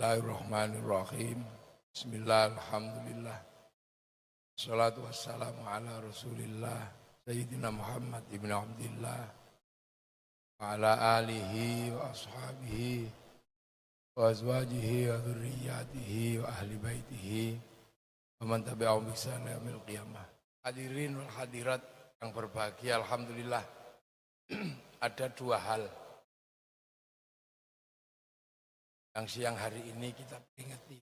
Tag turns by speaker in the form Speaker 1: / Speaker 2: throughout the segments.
Speaker 1: Bismillahirrahmanirrahim. Bismillah, alhamdulillah. Salatu wassalamu ala rasulillah Sayyidina Muhammad ibn Abdillah wa ala alihi wa ashabihi wa azwajihi wa dhurriyyatihi wa ahli baitihi wa man tabi'ahum bi ihsan ila yaumil qiyamah. Hadirin wal hadirat yang berbahagia, alhamdulillah. Ada dua hal yang siang hari ini kita peringati.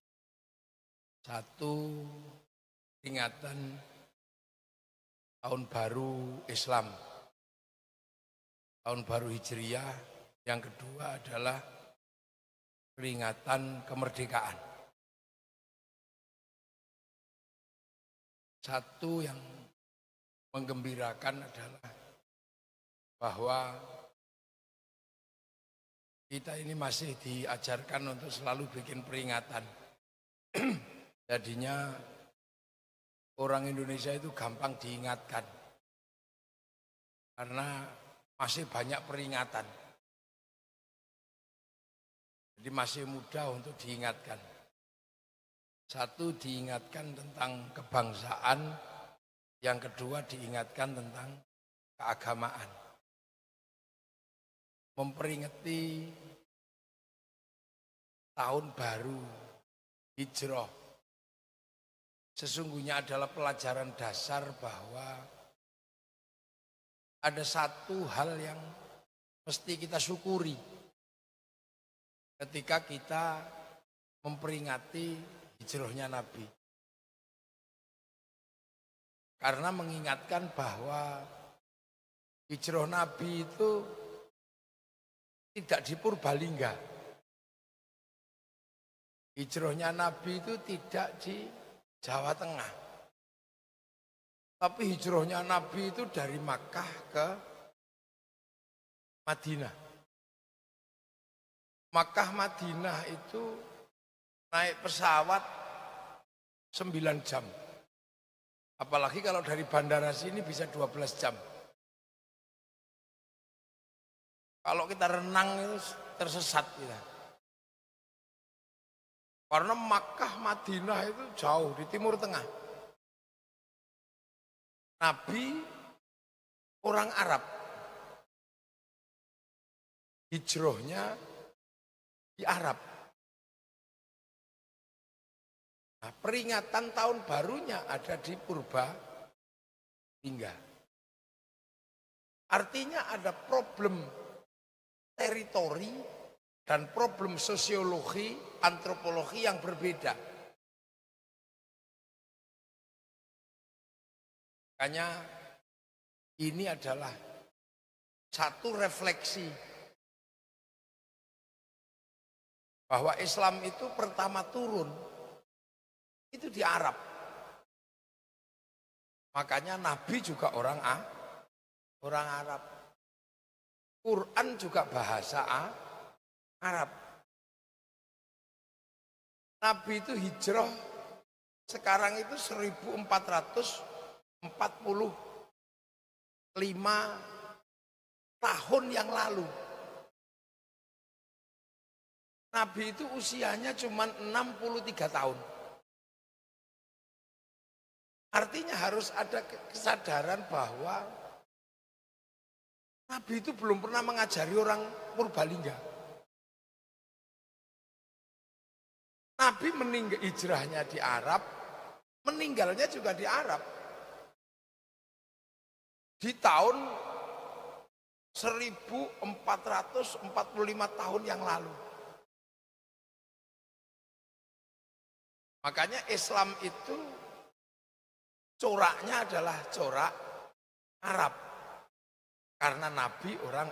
Speaker 1: Satu, peringatan tahun baru Islam, tahun baru Hijriyah. Yang kedua adalah peringatan kemerdekaan. Satu yang menggembirakan adalah bahwa kita ini masih diajarkan untuk selalu bikin peringatan. Jadinya orang Indonesia itu gampang diingatkan. Karena masih banyak peringatan. Jadi masih mudah untuk diingatkan. Satu, diingatkan tentang kebangsaan. Yang kedua, diingatkan tentang keagamaan. Memperingati tahun baru Hijrah sesungguhnya adalah pelajaran dasar bahwa ada satu hal yang mesti kita syukuri ketika kita memperingati hijrahnya Nabi. Karena mengingatkan bahwa hijrah Nabi itu tidak di Purbalingga. Hijrahnya Nabi itu tidak di Jawa Tengah. Tapi hijrahnya Nabi itu dari Makkah ke Madinah. Makkah Madinah itu naik pesawat 9 jam. Apalagi kalau dari bandara sini bisa 12 jam. Kalau kita renang itu tersesat kita. Karena Makkah Madinah itu jauh di Timur Tengah. Nabi orang Arab. Hijrahnya di Arab. Nah, peringatan tahun barunya ada di Purbalingga. Artinya ada problem teritori dan problem sosiologi, antropologi yang berbeda. Makanya ini adalah satu refleksi bahwa Islam itu pertama turun itu di Arab. Makanya Nabi juga orang Arab. Quran juga bahasa Arab. Nabi itu hijrah sekarang itu 1445 tahun yang lalu. Nabi itu usianya cuma 63 tahun. Artinya harus ada kesadaran bahwa Nabi itu belum pernah mengajari orang Purbalingga. Nabi meninggal hijrahnya di Arab, meninggalnya juga di Arab. Di tahun 1445 tahun yang lalu. Makanya Islam itu coraknya adalah corak Arab. Karena Nabi orang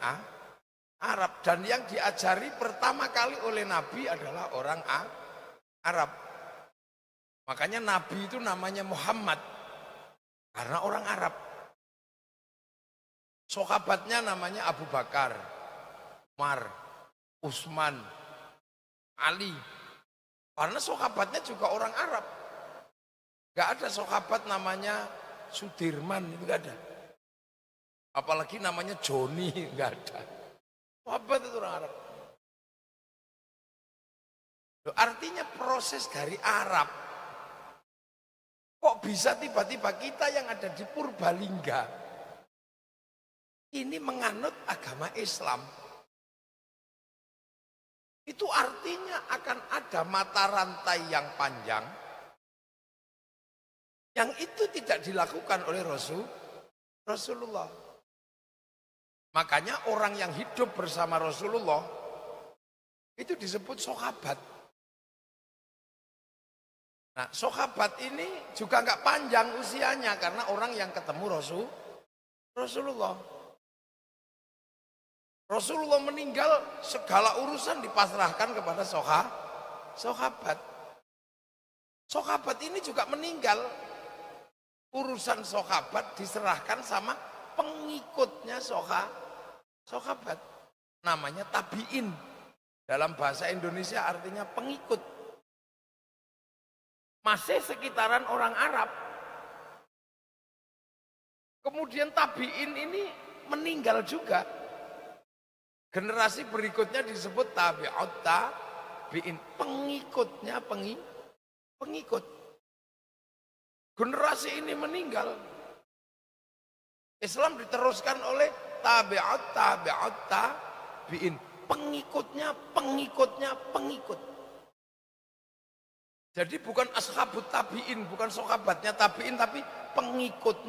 Speaker 1: Arab. Dan yang diajari pertama kali oleh Nabi adalah orang Arab. Makanya Nabi itu namanya Muhammad. Karena orang Arab. Sahabatnya namanya Abu Bakar, Umar, Utsman, Ali. Karena sahabatnya juga orang Arab. Gak ada sahabat namanya Sudirman, itu gak ada. Apalagi namanya Joni, enggak ada. Sahabat itu orang Arab. Artinya proses dari Arab. Kok bisa tiba-tiba kita yang ada di Purbalingga ini menganut agama Islam? Itu artinya akan ada mata rantai yang panjang yang itu tidak dilakukan oleh Rasulullah. Makanya orang yang hidup bersama Rasulullah itu disebut sahabat. Nah, sahabat ini juga nggak panjang usianya karena orang yang ketemu Rasulullah. Rasulullah meninggal, segala urusan dipasrahkan kepada sahabat. Sahabat ini juga meninggal, urusan sahabat diserahkan sama pengikutnya sahabat. Namanya tabi'in. Dalam bahasa Indonesia artinya pengikut. Masih sekitaran orang Arab. Kemudian tabi'in ini meninggal juga. Generasi berikutnya disebut tabi'ut tabi'in. Pengikutnya pengikut. Generasi ini meninggal. Islam diteruskan oleh tabi'ut tabi'in. Pengikutnya pengikut. Jadi bukan ashabut tabi'in, bukan sahabatnya tabi'in, tapi pengikut.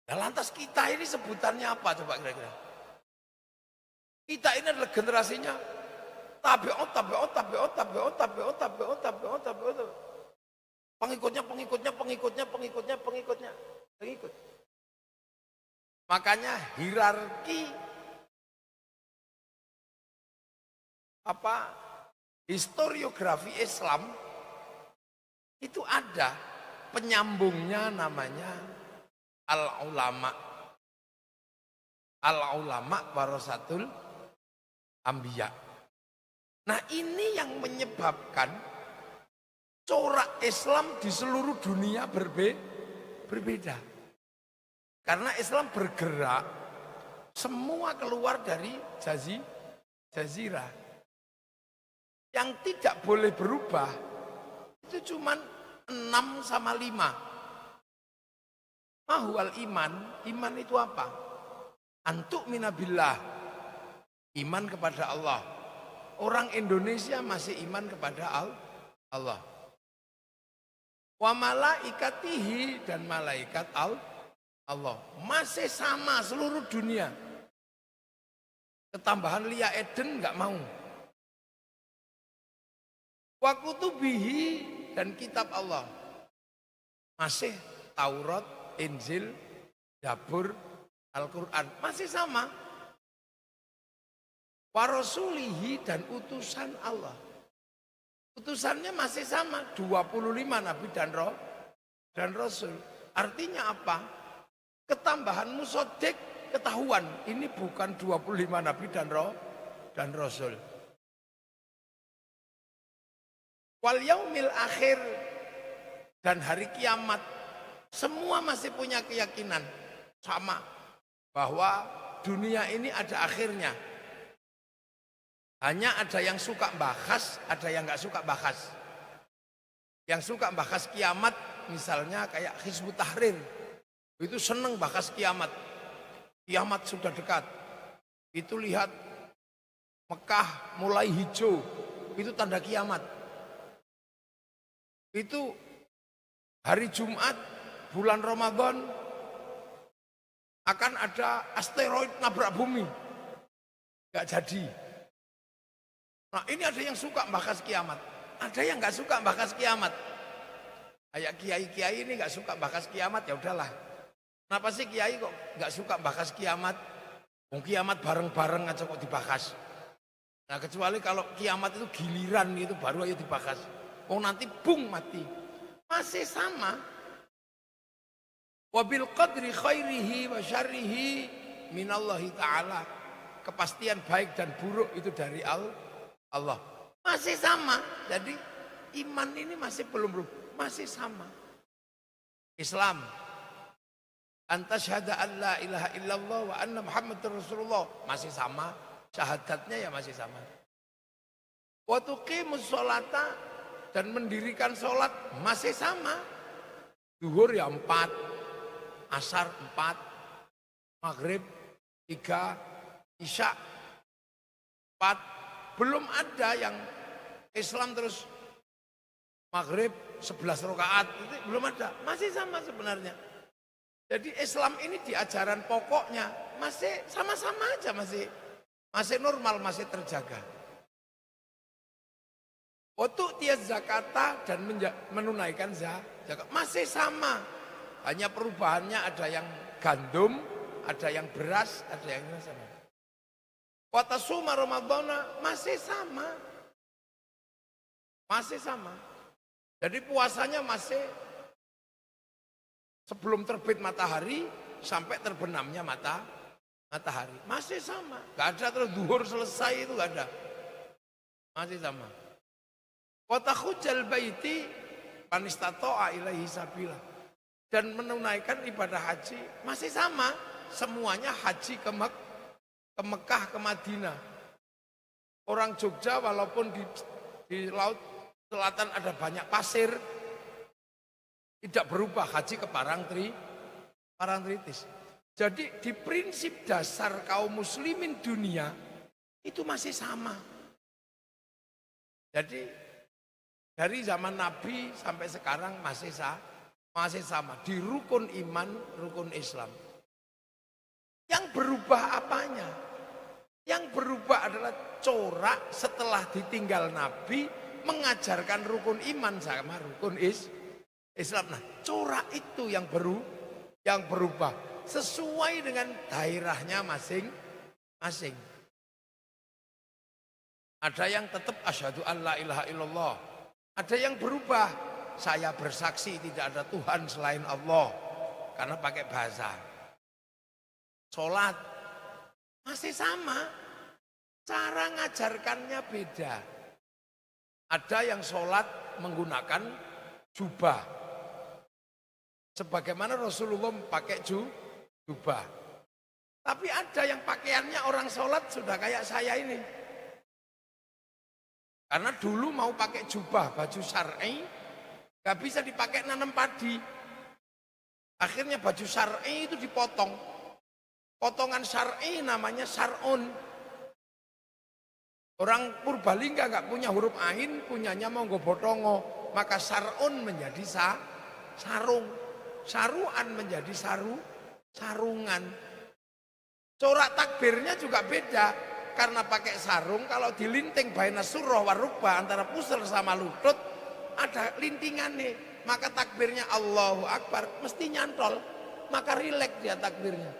Speaker 1: Nah, lantas kita ini sebutannya apa coba kira-kira? Kita ini adalah generasinya tabi'ut. Pengikutnya. Makanya hierarki historiografi Islam itu ada penyambungnya namanya al-ulama warasatul anbiya. Nah, ini yang menyebabkan corak Islam di seluruh dunia berbeda. Karena Islam bergerak semua keluar dari jazirah. Yang tidak boleh berubah itu cuma 6 sama 5. Mahwal iman itu apa? Antuk minabillah, iman kepada Allah. Orang Indonesia masih iman kepada Allah. Wa malaikatihi, dan malaikat Allah masih sama seluruh dunia. Ketambahan Lia Eden nggak mau. Wa kutubihi, dan kitab Allah masih Taurat, Injil, Zabur, Al-Quran masih sama. Wa rasulihi, dan utusan Allah, utusannya masih sama 25 nabi dan rasul. Artinya apa? Ketambahan musodik ketahuan ini bukan 25 nabi dan rasul. Wal yaumil akhir, dan hari kiamat, semua masih punya keyakinan sama bahwa dunia ini ada akhirnya. Hanya ada yang suka bahas, ada yang nggak suka bahas. Yang suka bahas kiamat misalnya kayak Hizbut Tahrir, itu seneng bahas kiamat. Kiamat sudah dekat. Itu lihat Mekah mulai hijau, itu tanda kiamat. Itu hari Jumat bulan Ramadan akan ada asteroid nabrak bumi, nggak jadi. Nah, ini ada yang suka bahas kiamat, ada yang nggak suka bahas kiamat. Kayak kiai-kiai ini nggak suka bahas kiamat, ya udahlah. Kenapa sih kiai kok nggak suka bahas kiamat? Kiamat bareng-bareng aja kok dibahas. Nah, kecuali kalau kiamat itu giliran gitu baru aja dibahas. Nanti bung mati. Masih sama. Wabil qadri khairihi wa syarrihi minallahi ta'ala. Kepastian baik dan buruk itu dari Allah. Masih sama. Jadi iman ini masih belum berubah. Masih sama. Islam. Anta syahada an la ilaha illallah wa anna Muhammadur Rasulullah. Masih sama. syahadatnya ya masih sama. Wa tuqimus sholata, dan mendirikan sholat masih sama. Zuhur ya 4, asar 4, maghrib 3, isya 4. Belum ada yang Islam terus maghrib 11 rakaat, itu belum ada. Masih sama sebenarnya. Jadi Islam ini di ajaran pokoknya masih sama-sama aja, masih normal, masih terjaga. Untuk tiaz zakata, dan menunaikan zakat masih sama. Hanya perubahannya ada yang gandum, ada yang beras, ada yang sama. Watasuma Ramadana masih sama. Masih sama. Jadi puasanya masih sebelum terbit matahari sampai terbenamnya matahari. Masih sama. Gak ada terus duhur selesai, itu gak ada. Masih sama. Wa takhujjal baiti man istata'a ilaihi sabila, dan menunaikan ibadah haji masih sama. Semuanya haji ke Mekah, ke Madinah. Orang Jogja walaupun di laut selatan ada banyak pasir, tidak berubah haji ke Parangtritis. Jadi di prinsip dasar kaum muslimin dunia itu masih sama. Jadi dari zaman Nabi sampai sekarang masih sama. Di rukun iman, rukun Islam. Yang berubah apanya? Yang berubah adalah corak setelah ditinggal Nabi mengajarkan rukun iman sama rukun Islam. Nah, corak itu yang berubah sesuai dengan daerahnya masing-masing. Ada yang tetap asyhadu an la ilaha illallah. Ada yang berubah, saya bersaksi tidak ada Tuhan selain Allah, karena pakai bahasa. Sholat masih sama, cara ngajarkannya beda. Ada yang sholat menggunakan jubah, sebagaimana Rasulullah pakai jubah. Tapi ada yang pakaiannya orang sholat sudah kayak saya ini. Karena dulu mau pakai jubah, baju syar'i, gak bisa dipakai nanam padi. Akhirnya baju syar'i itu dipotong. Potongan syar'i namanya syar'un. Orang Purbalingga gak punya huruf ain, punyanya Monggo Botongo. Maka syar'un menjadi sarung. Saruan menjadi sarungan. Corak takbirnya juga beda. Karena pakai sarung, kalau dilinting baina surah warukba, antara pusar sama lutut ada lintingan nih, maka takbirnya Allahu Akbar mesti nyantol, maka rileks dia takbirnya.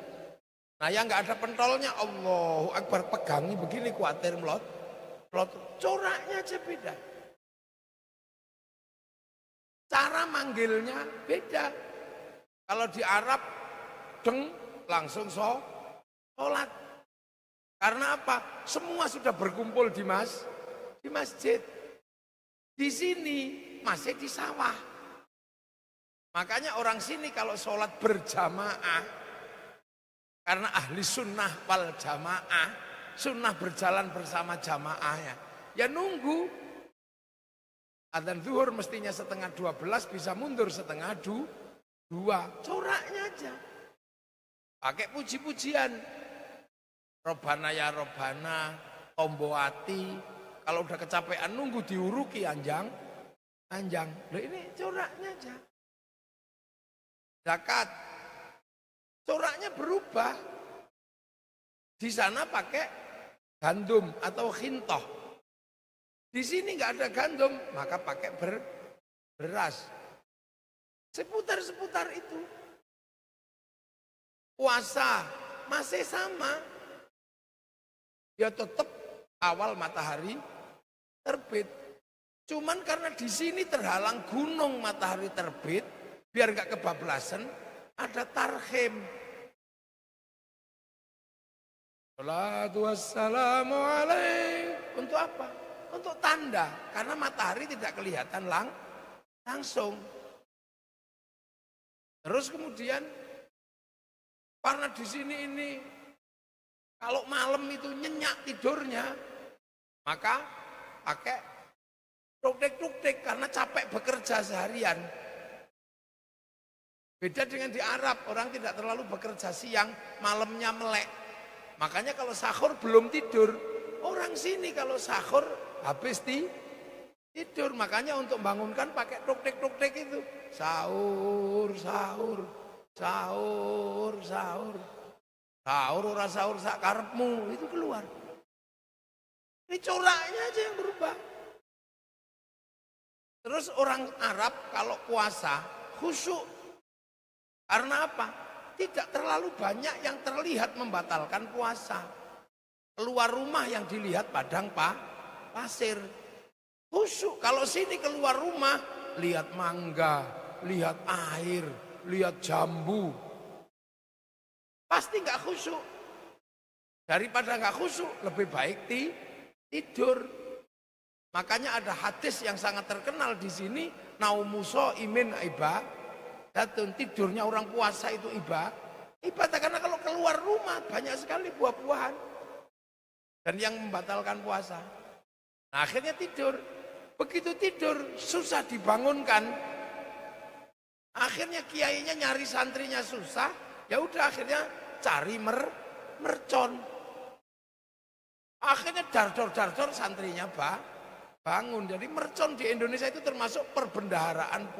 Speaker 1: Nah yang nggak ada pentolnya Allahu Akbar pegangi begini kuatir melot, coraknya aja beda, cara manggilnya beda. Kalau di Arab deng langsung sholat. Karena apa? Semua sudah berkumpul di masjid. Di sini masih di sawah. Makanya orang sini kalau sholat berjamaah, karena ahli sunnah wal jamaah, sunnah berjalan bersama jamaahnya, ya nunggu. Adzan zuhur mestinya 11:30, bisa mundur 11:30. Coraknya aja. Pakai puji-pujian. Robana ya Robana, tombo hati. Kalau udah kecapean nunggu diuruki anjang. Loh ini coraknya aja. Zakat, coraknya berubah. Di sana pakai gandum atau khintoh. Di sini nggak ada gandum, maka pakai beras. Seputar-seputar itu. Puasa masih sama. Ya tetap awal matahari terbit. Cuman karena di sini terhalang gunung matahari terbit, biar gak kebablasan, ada tarhim. Salatu wassalamu alaih. Untuk apa? Untuk tanda, karena matahari tidak kelihatan langsung. Terus kemudian karena di sini ini Kalau malam itu nyenyak tidurnya, maka pakai tuk-tuk karena capek bekerja seharian. Beda dengan di Arab, orang tidak terlalu bekerja siang, malamnya melek. Makanya kalau sahur belum tidur, orang sini kalau sahur habis tidur. Makanya untuk bangunkan pakai tuk-tuk itu. Sahur, sahur, sahur, sahur. Sahur ora sahur sak karepmu, itu keluar. Ini coraknya aja yang berubah. Terus orang Arab kalau puasa khusyuk. Karena apa? Tidak terlalu banyak yang terlihat membatalkan puasa. Keluar rumah yang dilihat padang pasir. Khusyuk. Kalau sini keluar rumah, lihat mangga, lihat air, lihat jambu. Pasti nggak khusyuk. Daripada nggak khusyuk, lebih baik tidur. Makanya ada hadis yang sangat terkenal di sini, naumuso imin ibadatun, tidurnya orang puasa itu ibadah. Karena kalau keluar rumah banyak sekali buah-buahan dan yang membatalkan puasa. Nah, akhirnya tidur. Begitu tidur susah dibangunkan. Akhirnya kiainya nyari santrinya susah. Ya udah akhirnya cari mercon. Akhirnya dar-dor santrinya bangun. Jadi mercon di Indonesia itu termasuk perbendaharaan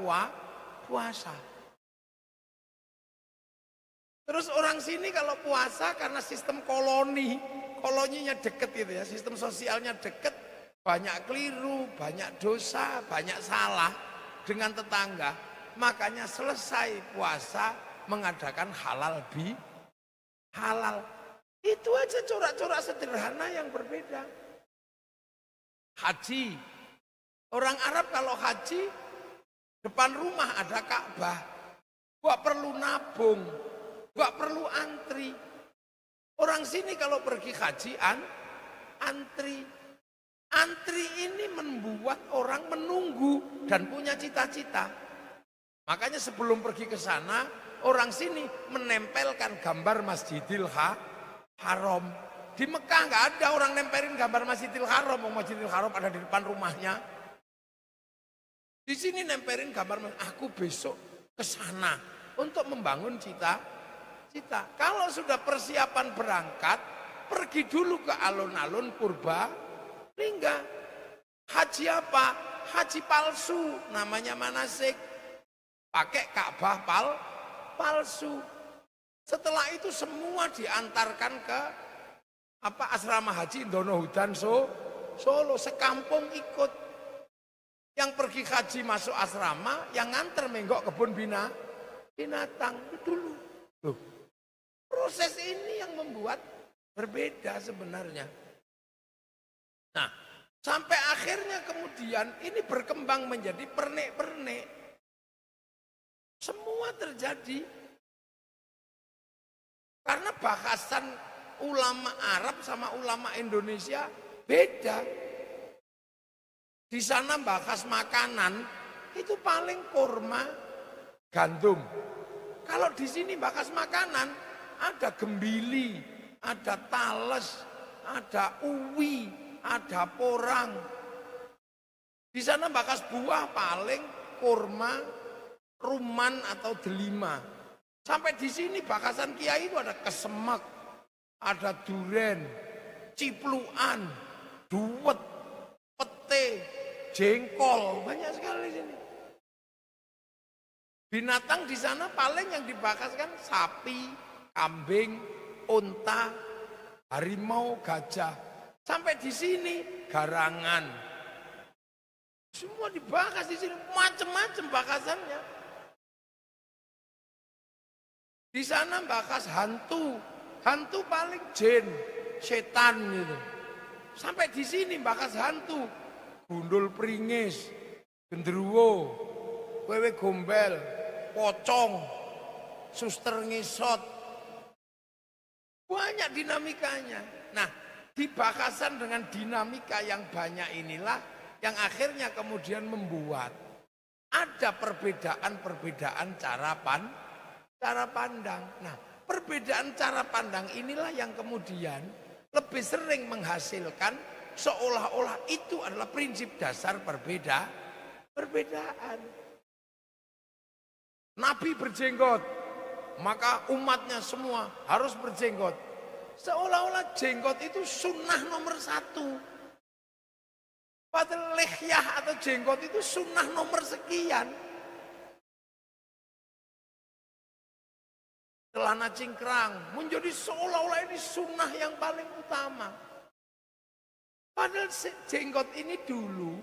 Speaker 1: puasa. Terus orang sini kalau puasa karena sistem koloninya deket gitu ya, sistem sosialnya deket, banyak keliru, banyak dosa, banyak salah dengan tetangga. Makanya selesai puasa mengadakan halal halal. Itu aja corak-corak sederhana yang berbeda. Haji. Orang Arab kalau haji, depan rumah ada Ka'bah. Gak perlu nabung, gak perlu antri. Orang sini kalau pergi haji antri. Antri ini membuat orang menunggu dan punya cita-cita. Makanya sebelum pergi ke sana, orang sini menempelkan gambar Masjidil Haram. Di Mekah nggak ada orang nempelin gambar Masjidil Haram. Masjidil Haram ada di depan rumahnya. Di sini nempelin gambar, aku besok ke sana untuk membangun cita-cita. Kalau sudah persiapan berangkat, pergi dulu ke alun-alun Purbalingga. Haji apa? Haji palsu, namanya manasik. Pakai Ka'bah palsu. Setelah itu semua diantarkan ke asrama haji Donohudan Solo, sekampung ikut. Yang pergi haji masuk asrama, yang nganter menggok kebun binatang itu dulu. Loh, proses ini yang membuat berbeda sebenarnya. Nah, sampai akhirnya kemudian ini berkembang menjadi pernik-pernik. Semua terjadi karena bahasan ulama Arab sama ulama Indonesia beda. Di sana bahas makanan itu paling kurma, gandum. Kalau di sini bahas makanan ada gembili, ada tales, ada uwi, ada porang. Di sana bahas buah paling kurma, ruman atau delima. Sampai di sini bakasan kiai itu ada kesemek, ada duren, cipluan, duwet, pete, jengkol, banyak sekali di sini. Binatang di sana paling yang dibahas kan sapi, kambing, unta, harimau, gajah. Sampai di sini garangan. Semua dibahas di sini, macam-macam bahasannya. Di sana bahas hantu paling jin, setan gitu. Sampai di sini bahas hantu, gundul pringis, gendruwo, wewe gombel, pocong, suster ngisot. Banyak dinamikanya. Nah, di bahasan dengan dinamika yang banyak inilah yang akhirnya kemudian membuat ada perbedaan-perbedaan cara pandang. Nah, Perbedaan cara pandang inilah yang kemudian lebih sering menghasilkan seolah-olah itu adalah prinsip dasar perbedaan. Nabi berjenggot, maka umatnya semua harus berjenggot. Seolah-olah jenggot itu sunnah nomor 1. Padahal lihyah atau jenggot itu sunnah nomor sekian. Celana cingkrang menjadi seolah-olah ini sunnah yang paling utama. Padahal jenggot ini dulu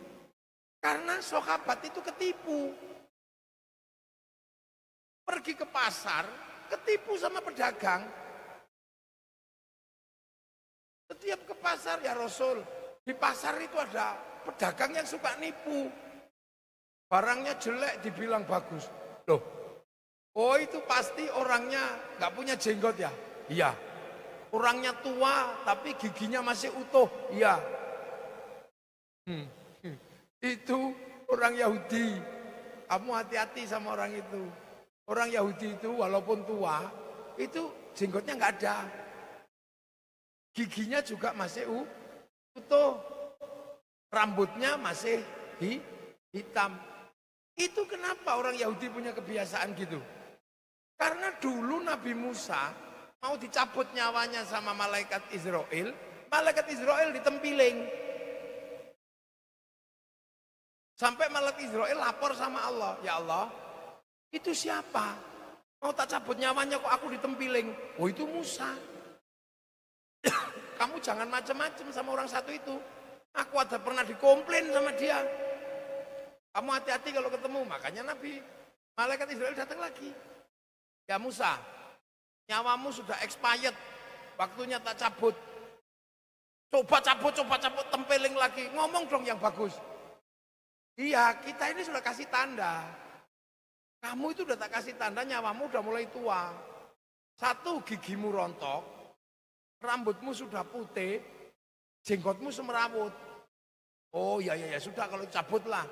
Speaker 1: karena sahabat itu ketipu. Pergi ke pasar, ketipu sama pedagang. Setiap ke pasar, ya Rasul, di pasar itu ada pedagang yang suka nipu. Barangnya jelek dibilang bagus. Loh, oh itu pasti orangnya nggak punya jenggot ya? Iya. Orangnya tua tapi giginya masih utuh? Iya. Itu orang Yahudi. Kamu hati-hati sama orang itu. Orang Yahudi itu walaupun tua, itu jenggotnya nggak ada. Giginya juga masih utuh. Rambutnya masih hitam. Itu kenapa orang Yahudi punya kebiasaan gitu? Karena dulu Nabi Musa mau dicabut nyawanya sama malaikat Israel ditempiling. Sampai malaikat Israel lapor sama Allah, ya Allah, itu siapa? Mau tak cabut nyawanya kok aku ditempiling? Oh itu Musa. Kamu jangan macam-macam sama orang satu itu. Aku ada pernah dikomplain sama dia. Kamu hati-hati kalau ketemu. Makanya malaikat Israel datang lagi. Ya Musa, nyawamu sudah expired, waktunya tak cabut. Coba cabut, tempeling lagi. Ngomong dong yang bagus. Iya, kita ini sudah kasih tanda. Kamu itu udah tak kasih tanda, nyawamu udah mulai tua. Satu, gigimu rontok, rambutmu sudah putih, jenggotmu semerawut. Oh ya sudah kalau cabutlah.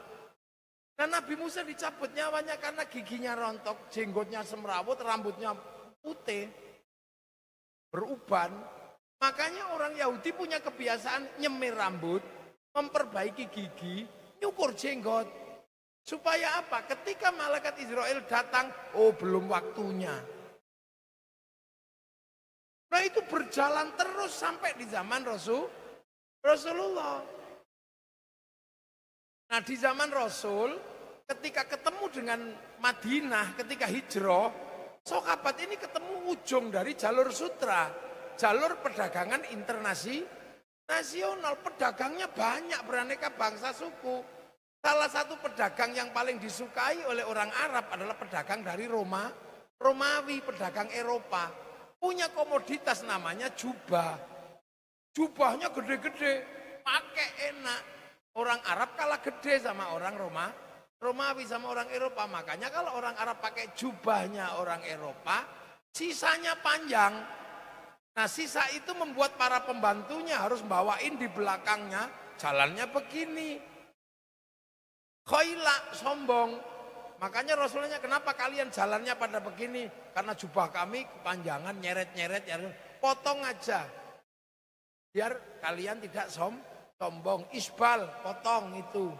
Speaker 1: Nah Nabi Musa dicabut nyawanya karena giginya rontok, jenggotnya semrawut, rambutnya putih, beruban. Makanya orang Yahudi punya kebiasaan nyemir rambut, memperbaiki gigi, nyukur jenggot. Supaya apa? Ketika malaikat Israel datang, oh belum waktunya. Nah itu berjalan terus sampai di zaman Rasulullah. Nah di zaman Rasul, ketika ketemu dengan Madinah, ketika hijrah, sahabat ini ketemu ujung dari jalur sutra, jalur perdagangan internasional. Pedagangnya banyak, beraneka bangsa suku. Salah satu pedagang yang paling disukai oleh orang Arab adalah pedagang dari Romawi, pedagang Eropa. Punya komoditas namanya jubah. Jubahnya gede-gede, pakai enak. Orang Arab kalah gede sama orang Romawi sama orang Eropa. Makanya kalau orang Arab pakai jubahnya orang Eropa, sisanya panjang. Nah sisa itu membuat para pembantunya harus bawain di belakangnya, jalannya begini. Khoila, sombong. Makanya Rasulullah, kenapa kalian jalannya pada begini? Karena jubah kami kepanjangan, nyeret-nyeret, potong aja. Biar kalian tidak sombong, isbal, potong itu.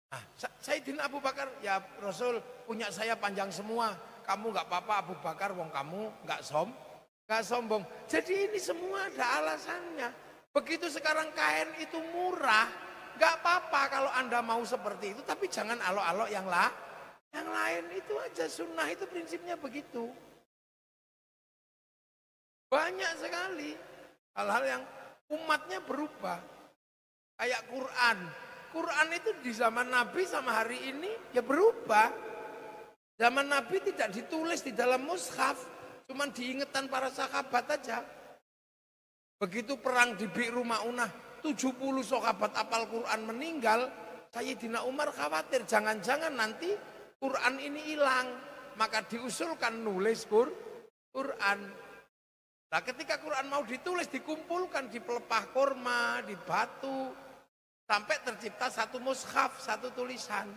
Speaker 1: Nah, Sayyidina Abu Bakar, ya Rasul punya saya panjang semua. Kamu nggak apa-apa Abu Bakar, wong kamu nggak sombong. Jadi ini semua ada alasannya. Begitu sekarang kain itu murah, nggak apa-apa kalau Anda mau seperti itu, tapi jangan alok-alok yang lain itu aja. Sunnah itu prinsipnya begitu. Banyak sekali hal-hal yang umatnya berubah. Kayak Quran. Quran itu di zaman Nabi sama hari ini ya berubah. Zaman Nabi tidak ditulis di dalam mushaf, cuman diingetan para sahabat aja. Begitu perang di Bi'ru Ma'unah, 70 sahabat apal Quran meninggal, Sayyidina Umar khawatir jangan-jangan nanti Quran ini hilang. Maka diusulkan nulis Quran. Nah ketika Quran mau ditulis, dikumpulkan di pelepah korma, di batu, sampai tercipta satu mushaf, satu tulisan.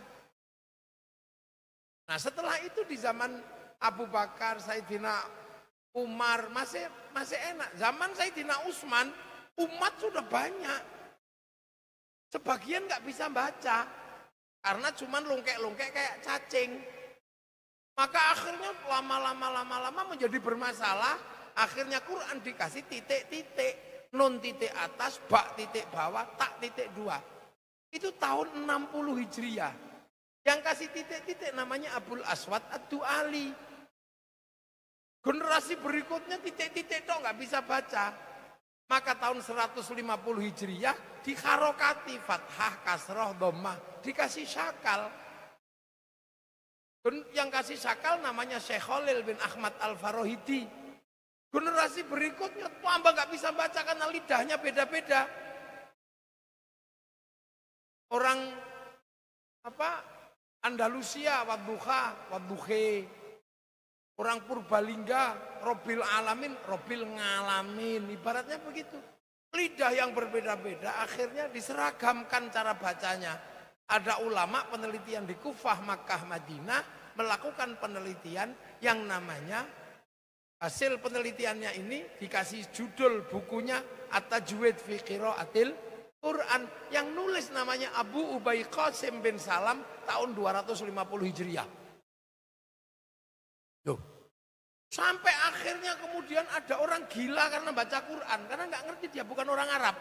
Speaker 1: Nah setelah itu di zaman Abu Bakar, Sayyidina Umar, masih enak. Zaman Sayyidina Utsman, umat sudah banyak. Sebagian nggak bisa baca, karena cuman lungkek-lungkek kayak cacing. Maka akhirnya lama-lama menjadi bermasalah. Akhirnya Quran dikasih titik-titik. Nun titik atas, bak titik bawah, tak titik dua. Itu tahun 60 Hijriah. Yang kasih titik-titik namanya Abul Aswad Ad-Du'ali. Generasi berikutnya titik-titik dong nggak bisa baca. Maka tahun 150 Hijriah diharokati fathah, kasroh, dhammah, dikasih syakal. Yang kasih syakal namanya Syekh Khalil bin Ahmad Al-Farahidi. Generasi berikutnya tambah nggak bisa baca karena lidahnya beda-beda. Orang Andalusia wadduha, wadduhe. Orang Purbalingga, Robil Alamin, Robil Ngalamin. Ibaratnya begitu. Lidah yang berbeda-beda akhirnya diseragamkan cara bacanya. Ada ulama penelitian di Kufah, Makkah, Madinah melakukan penelitian yang namanya, hasil penelitiannya ini dikasih judul bukunya At-Tajwid fi Qiraatil Quran, yang nulis namanya Abu Ubay Qasim bin Salam tahun 250 Hijriah. Loh, sampai akhirnya kemudian ada orang gila karena baca Quran, karena nggak ngerti, dia bukan orang Arab.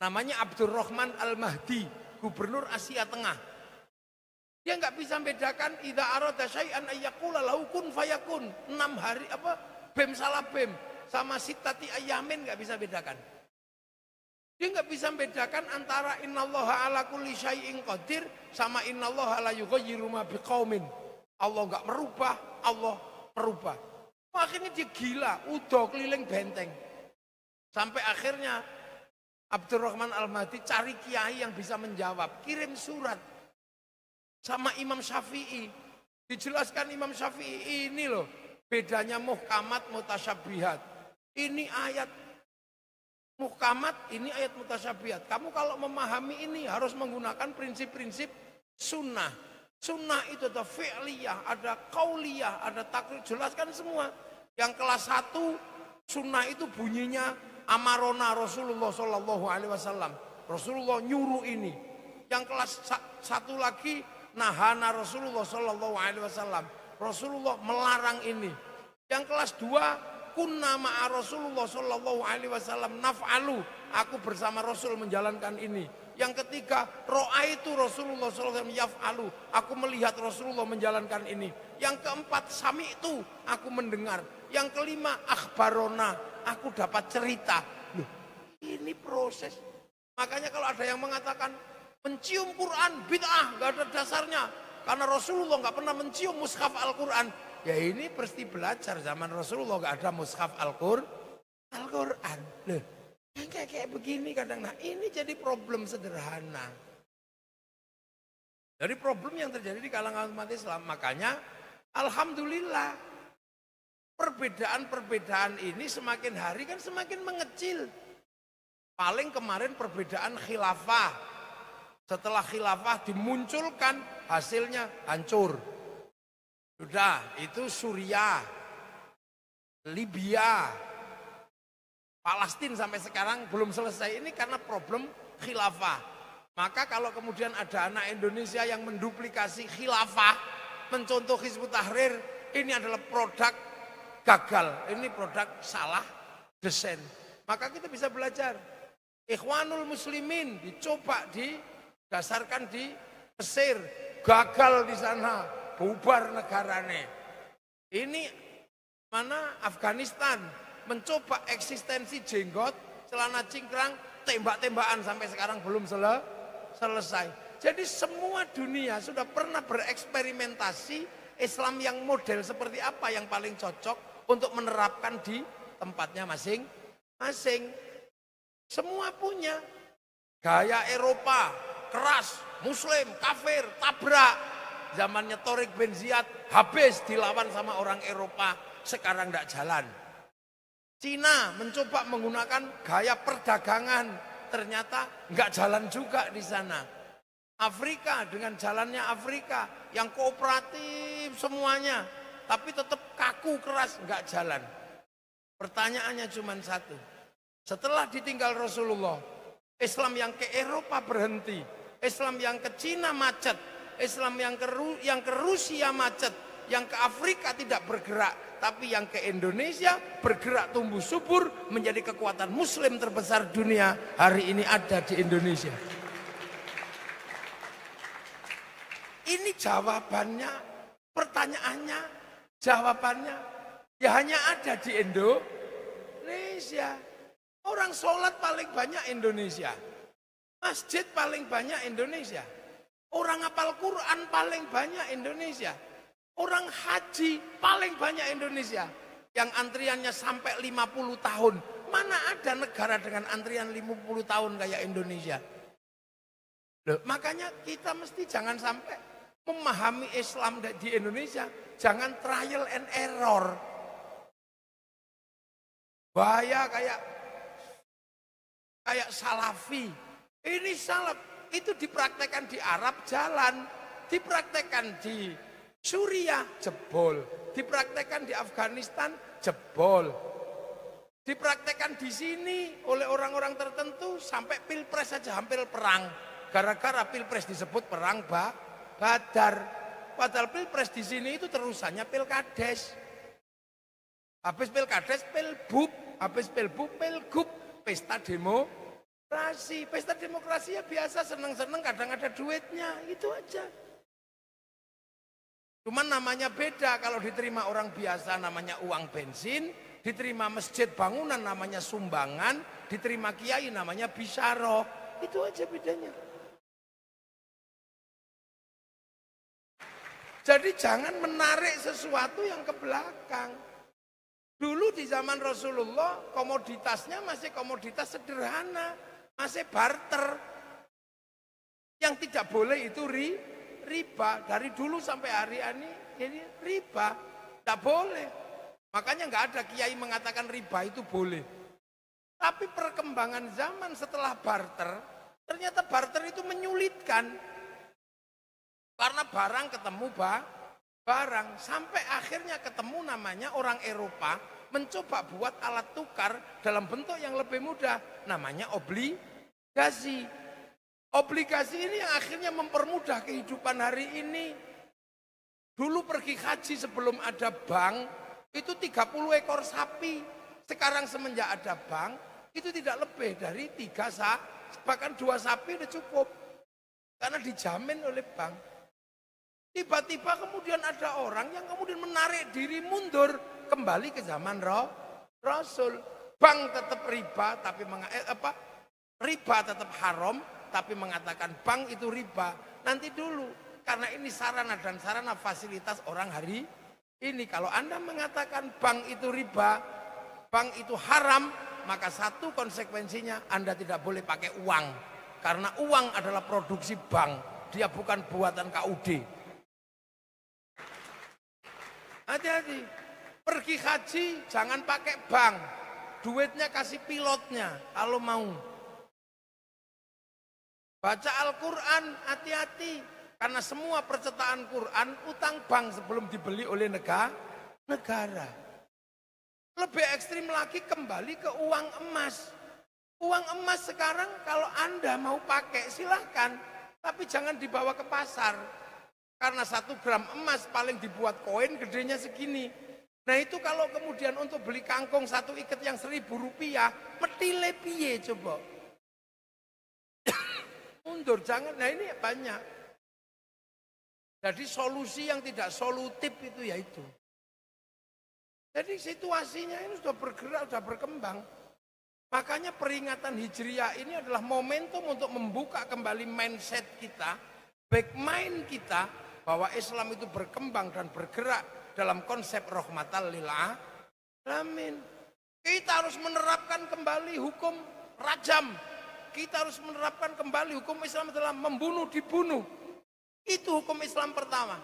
Speaker 1: Namanya Abdurrahman Al-Mahdi, gubernur Asia Tengah. Dia nggak bisa membedakan idza arada syai'an ayyaqula lahu kun fayakun. 6 hari bem salah bem sama sitati ayamin nggak bisa bedakan. Dia nggak bisa membedakan antara innallaha ala kulli syai'in qadir sama innallaha la yughayyiru ma biqaumin. Allah nggak merubah, Allah merubah. Akhirnya dia gila, udah keliling benteng. Sampai akhirnya Abdurrahman Al-Mahdi cari kiai yang bisa menjawab, kirim surat sama Imam Syafi'i. Dijelaskan Imam Syafi'i, ini loh bedanya muhkamat mutasyabihat. Ini ayat muhkamat, ini ayat mutasyabihat. Kamu kalau memahami ini harus menggunakan prinsip-prinsip sunnah. Sunnah itu ada fi'liyah, ada qauliyah, ada takrir, jelaskan semua. Yang kelas 1 sunnah itu bunyinya amarona Rasulullah Shallallahu Alaihi Wasallam. Rasulullah nyuruh ini. Yang kelas 1 lagi nahana Rasulullah Shallallahu Alaihi Wasallam. Rasulullah melarang ini. Yang kelas 2 kunna ma'a Rasulullah Shallallahu Alaihi Wasallam naf'alu. Aku bersama Rasul menjalankan ini. Yang ketiga, ro'aitu Rasulullah Sallallahu Alaihi Wasallam yaf'alu. Aku melihat Rasulullah menjalankan ini. Yang keempat, sami'tu, aku mendengar. Yang kelima, akhbarona, aku dapat cerita. Loh, ini proses. Makanya kalau ada yang mengatakan mencium Quran bid'ah, gak ada dasarnya. Karena Rasulullah gak pernah mencium mushaf Al-Quran. Ya ini pasti belajar, zaman Rasulullah gak ada mushaf Al-Quran. Loh, yang kayak begini kadang, nah ini jadi problem sederhana. Dari problem yang terjadi di kalangan umat Islam. Makanya alhamdulillah perbedaan-perbedaan ini semakin hari kan semakin mengecil. Paling kemarin perbedaan khilafah. Setelah khilafah dimunculkan hasilnya hancur. Sudah itu Suriah, Libya, Palestina sampai sekarang belum selesai, ini karena problem khilafah. Maka kalau kemudian ada anak Indonesia yang menduplikasi khilafah, mencontoh Hizbut Tahrir, ini adalah produk gagal, ini produk salah desain. Maka kita bisa belajar. Ikhwanul Muslimin dicoba didasarkan di Mesir, gagal di sana, bubar negaranya. Ini mana Afghanistan mencoba eksistensi jenggot, celana cingkrang, tembak-tembakan sampai sekarang belum selesai. Jadi semua dunia sudah pernah bereksperimentasi Islam yang model seperti apa yang paling cocok untuk menerapkan di tempatnya masing-masing. Semua punya gaya Eropa, keras, Muslim, kafir, tabrak. Zamannya Tariq bin Ziyad habis dilawan sama orang Eropa, sekarang tidak jalan. Cina mencoba menggunakan gaya perdagangan, ternyata nggak jalan juga di sana. Afrika dengan jalannya Afrika yang kooperatif semuanya,
Speaker 2: tapi tetap kaku keras, nggak jalan. Pertanyaannya cuma satu. Setelah ditinggal Rasulullah, Islam yang ke Eropa berhenti, Islam yang ke Cina macet, Islam yang ke Rusia macet, yang ke Afrika tidak bergerak, tapi yang ke Indonesia bergerak tumbuh subur menjadi kekuatan muslim terbesar dunia. Hari ini ada di Indonesia. Ini jawabannya, pertanyaannya, jawabannya ya hanya ada di Indonesia. Orang sholat paling banyak Indonesia, masjid paling banyak Indonesia, orang hafal Quran paling banyak Indonesia, orang haji paling banyak Indonesia, yang antriannya sampai 50 tahun. Mana ada negara dengan antrian 50 tahun kayak Indonesia? Loh, makanya kita mesti jangan sampai memahami Islam di Indonesia, jangan trial and error. Bahaya kayak salafi. Ini salaf, itu dipraktekkan di Arab jalan, dipraktekkan di Suriah jebol, dipraktekkan di Afghanistan jebol, dipraktekkan di sini oleh orang-orang tertentu sampai pilpres saja hampir perang. Gara-gara pilpres disebut perang Badar. Padahal pilpres di sini itu terusannya pilkades. Habis pilkades pilbub, habis pilbub pilgub, pesta demokrasi. Pesta demokrasi ya biasa, seneng-seneng, kadang ada duitnya, itu aja. Cuman namanya beda, kalau diterima orang biasa namanya uang bensin, diterima masjid bangunan namanya sumbangan, diterima kiai namanya bisyarah. Itu aja bedanya. Jadi jangan menarik sesuatu yang ke belakang. Dulu di zaman Rasulullah komoditasnya masih komoditas sederhana, masih barter. Yang tidak boleh itu riba. Dari dulu sampai hari ini riba, tidak boleh. Makanya nggak ada kiai mengatakan riba itu boleh. Tapi perkembangan zaman setelah barter, ternyata barter itu menyulitkan. Karena barang ketemu barang, sampai akhirnya ketemu namanya orang Eropa mencoba buat alat tukar dalam bentuk yang lebih mudah, namanya obligasi. Obligasi ini yang akhirnya mempermudah kehidupan hari ini. Dulu pergi haji sebelum ada bank, itu 30 ekor sapi. Sekarang semenjak ada bank, itu tidak lebih dari 3 bahkan 2 sapi udah cukup. Karena dijamin oleh bank. Tiba-tiba kemudian ada orang yang kemudian menarik diri mundur kembali ke zaman Rasul. Bank tetap riba, tapi riba tetap haram, tapi mengatakan bank itu riba. Nanti dulu, karena ini sarana dan sarana fasilitas orang hari ini. Kalau Anda mengatakan bank itu riba, bank itu haram, maka satu konsekuensinya Anda tidak boleh pakai uang. Karena uang adalah produksi bank, dia bukan buatan KUD. Hati-hati, pergi haji jangan pakai bank, duitnya kasih pilotnya kalau mau. Baca Al-Quran hati-hati, karena semua percetakan Quran utang bank sebelum dibeli oleh negara. Lebih ekstrim lagi kembali ke uang emas. Uang emas sekarang kalau Anda mau pakai silahkan, tapi jangan dibawa ke pasar. Karena 1 gram emas paling dibuat koin gedenya segini. Nah itu kalau kemudian untuk beli kangkung 1 ikat yang 1.000 rupiah, metile piye coba. Mundur, jangan. Nah ini banyak. Jadi solusi yang tidak solutif itu ya itu. Jadi situasinya ini sudah bergerak, sudah berkembang. Makanya peringatan Hijriah ini adalah momentum untuk membuka kembali mindset kita, back mind kita, bahwa Islam itu berkembang dan bergerak dalam konsep rahmatan lil alamin. Kita harus menerapkan kembali hukum rajam. Kita harus menerapkan kembali hukum Islam adalah membunuh dibunuh. Itu hukum Islam pertama.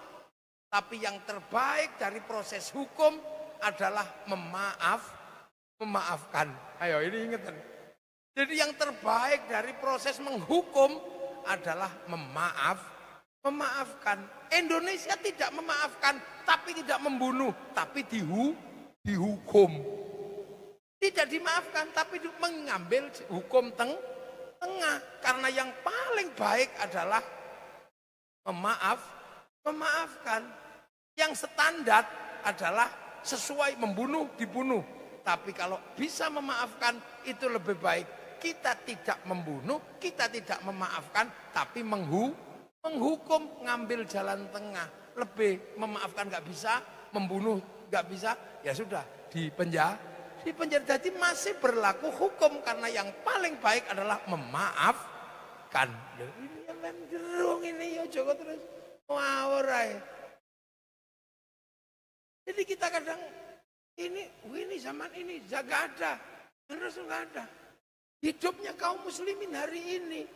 Speaker 2: Tapi yang terbaik dari proses hukum adalah memaafkan. Ayo ini ingat. Jadi yang terbaik dari proses menghukum adalah memaafkan. Memaafkan. Indonesia tidak memaafkan, tapi tidak membunuh, tapi dihukum. Tidak dimaafkan, tapi mengambil hukum tengah. Karena yang paling baik adalah memaafkan. Yang standar adalah sesuai membunuh, dibunuh. Tapi kalau bisa memaafkan, itu lebih baik. Kita tidak membunuh, kita tidak memaafkan, tapi menghukum, ngambil jalan tengah. Lebih memaafkan nggak bisa, membunuh nggak bisa, ya sudah di penjara. Jadi masih berlaku hukum karena yang paling baik adalah memaafkan. Ini yang gerung ini ya Joko terus ngawur ae. Jadi kita kadang ini zaman ini jaga ada, terus nggak ada. Hidupnya kaum muslimin hari ini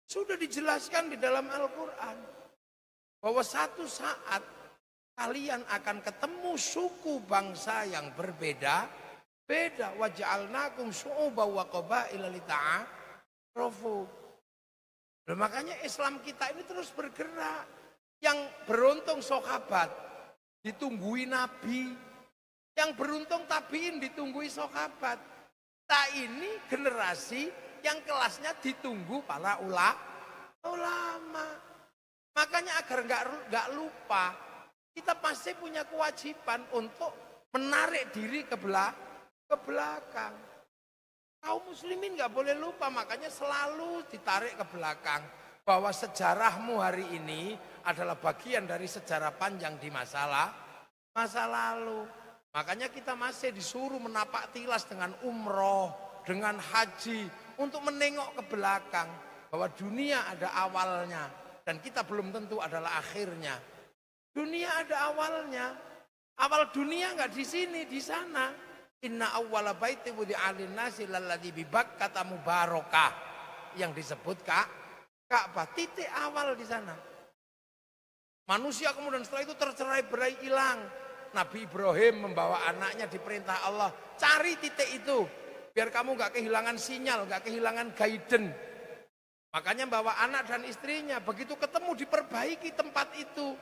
Speaker 2: sudah dijelaskan di dalam Al-Quran bahwa satu saat kalian akan ketemu suku bangsa yang berbeda. Waja'alnakum syu'uban wa qabaila lita'arafu. Makanya Islam kita ini terus bergerak. Yang beruntung sahabat ditunggui Nabi. Yang beruntung tabiin ditunggui sahabat. Kita ini generasi yang kelasnya ditunggu para ulama. Makanya agar nggak lupa, kita pasti punya kewajiban untuk menarik diri ke belakang. Kaum muslimin nggak boleh lupa, makanya selalu ditarik ke belakang. Bahwa sejarahmu hari ini adalah bagian dari sejarah panjang di masa lalu. Makanya kita masih disuruh menapak tilas dengan umroh, dengan haji, untuk menengok ke belakang. Bahwa dunia ada awalnya, dan kita belum tentu adalah akhirnya. Dunia ada awalnya. Awal dunia nggak di sini, di sana. Inna awwala baiti wudi'a lin-nasi lalladzi bi Bakkah mubarakah, yang disebut Ka'bah, titik awal di sana. Manusia kemudian setelah itu tercerai-berai hilang. Nabi Ibrahim membawa anaknya diperintah Allah, cari titik itu biar kamu nggak kehilangan sinyal, nggak kehilangan guidance. Makanya bawa anak dan istrinya, begitu ketemu diperbaiki tempat itu.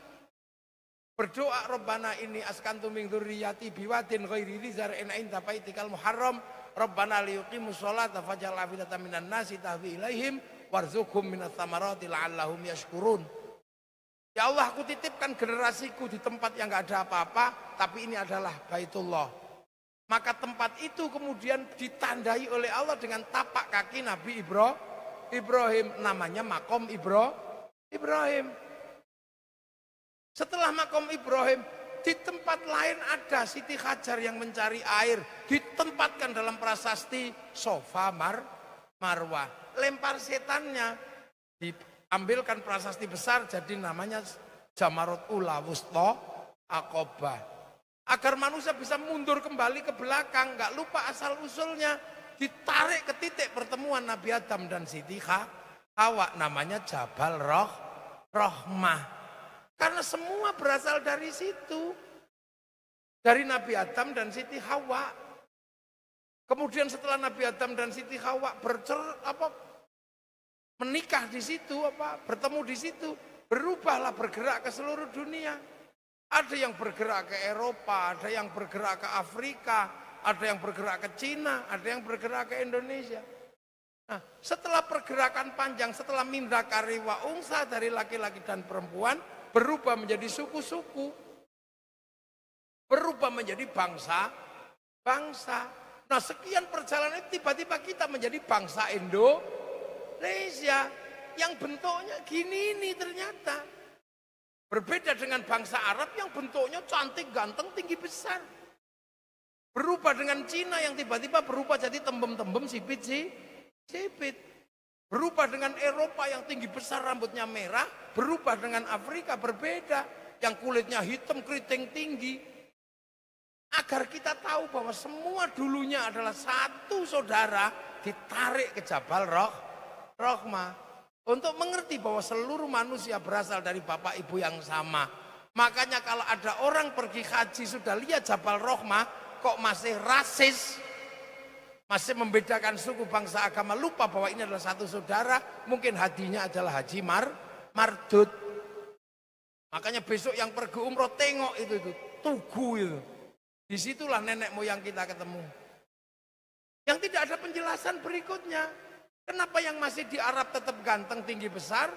Speaker 2: Berdoa, Rabbana ini askantu min dzurriyyati biwadin ghairi dzi zar'in 'inda baitikal muharram, Rabbana liyuqimus sholata faj'al afidatan minan nasi tahwi ilaihim warzuqhum minats tsamarati la'allahum yashkurun. Ya Allah, aku titipkan generasiku di tempat yang enggak ada apa-apa, tapi ini adalah Baitullah. Maka tempat itu kemudian ditandai oleh Allah dengan tapak kaki Nabi Ibrahim, namanya Maqam Ibrahim. Setelah Maqam Ibrahim, di tempat lain ada Siti Hajar yang mencari air, ditempatkan dalam prasasti Sofa Marwah. Lempar setannya, diambilkan prasasti besar, jadi namanya Jamarut Ula Wusta Aqobah. Agar manusia bisa mundur kembali ke belakang, nggak lupa asal usulnya, ditarik ke titik pertemuan Nabi Adam dan Siti Hawa, namanya Jabal Rahmah. Karena semua berasal dari situ. Dari Nabi Adam dan Siti Hawa. Kemudian setelah Nabi Adam dan Siti Hawa menikah di situ, bertemu di situ, berubahlah bergerak ke seluruh dunia. Ada yang bergerak ke Eropa, ada yang bergerak ke Afrika, ada yang bergerak ke Cina, ada yang bergerak ke Indonesia. Nah, setelah pergerakan panjang, setelah minda kariwa ungsa dari laki-laki dan perempuan, berubah menjadi suku-suku, berubah menjadi bangsa. Nah, sekian perjalanan tiba-tiba kita menjadi bangsa Indonesia yang bentuknya gini ini ternyata. Berbeda dengan bangsa Arab yang bentuknya cantik, ganteng, tinggi, besar. Berubah dengan Cina yang tiba-tiba berubah jadi tembem-tembem, sipit. Berubah dengan Eropa yang tinggi besar, rambutnya merah. Berubah dengan Afrika berbeda, yang kulitnya hitam, keriting tinggi. Agar kita tahu bahwa semua dulunya adalah satu saudara, ditarik ke Jabal Rahmah. Untuk mengerti bahwa seluruh manusia berasal dari bapak ibu yang sama. Makanya kalau ada orang pergi haji sudah lihat Jabal Rahmah, kok masih rasis, masih membedakan suku, bangsa, agama, lupa bahwa ini adalah satu saudara, mungkin hadinya adalah haji mardud. Makanya besok yang pergi umroh tengok itu Tugu itu. Disitulah nenek moyang kita ketemu. Yang tidak ada penjelasan berikutnya. Kenapa yang masih di Arab tetap ganteng, tinggi, besar,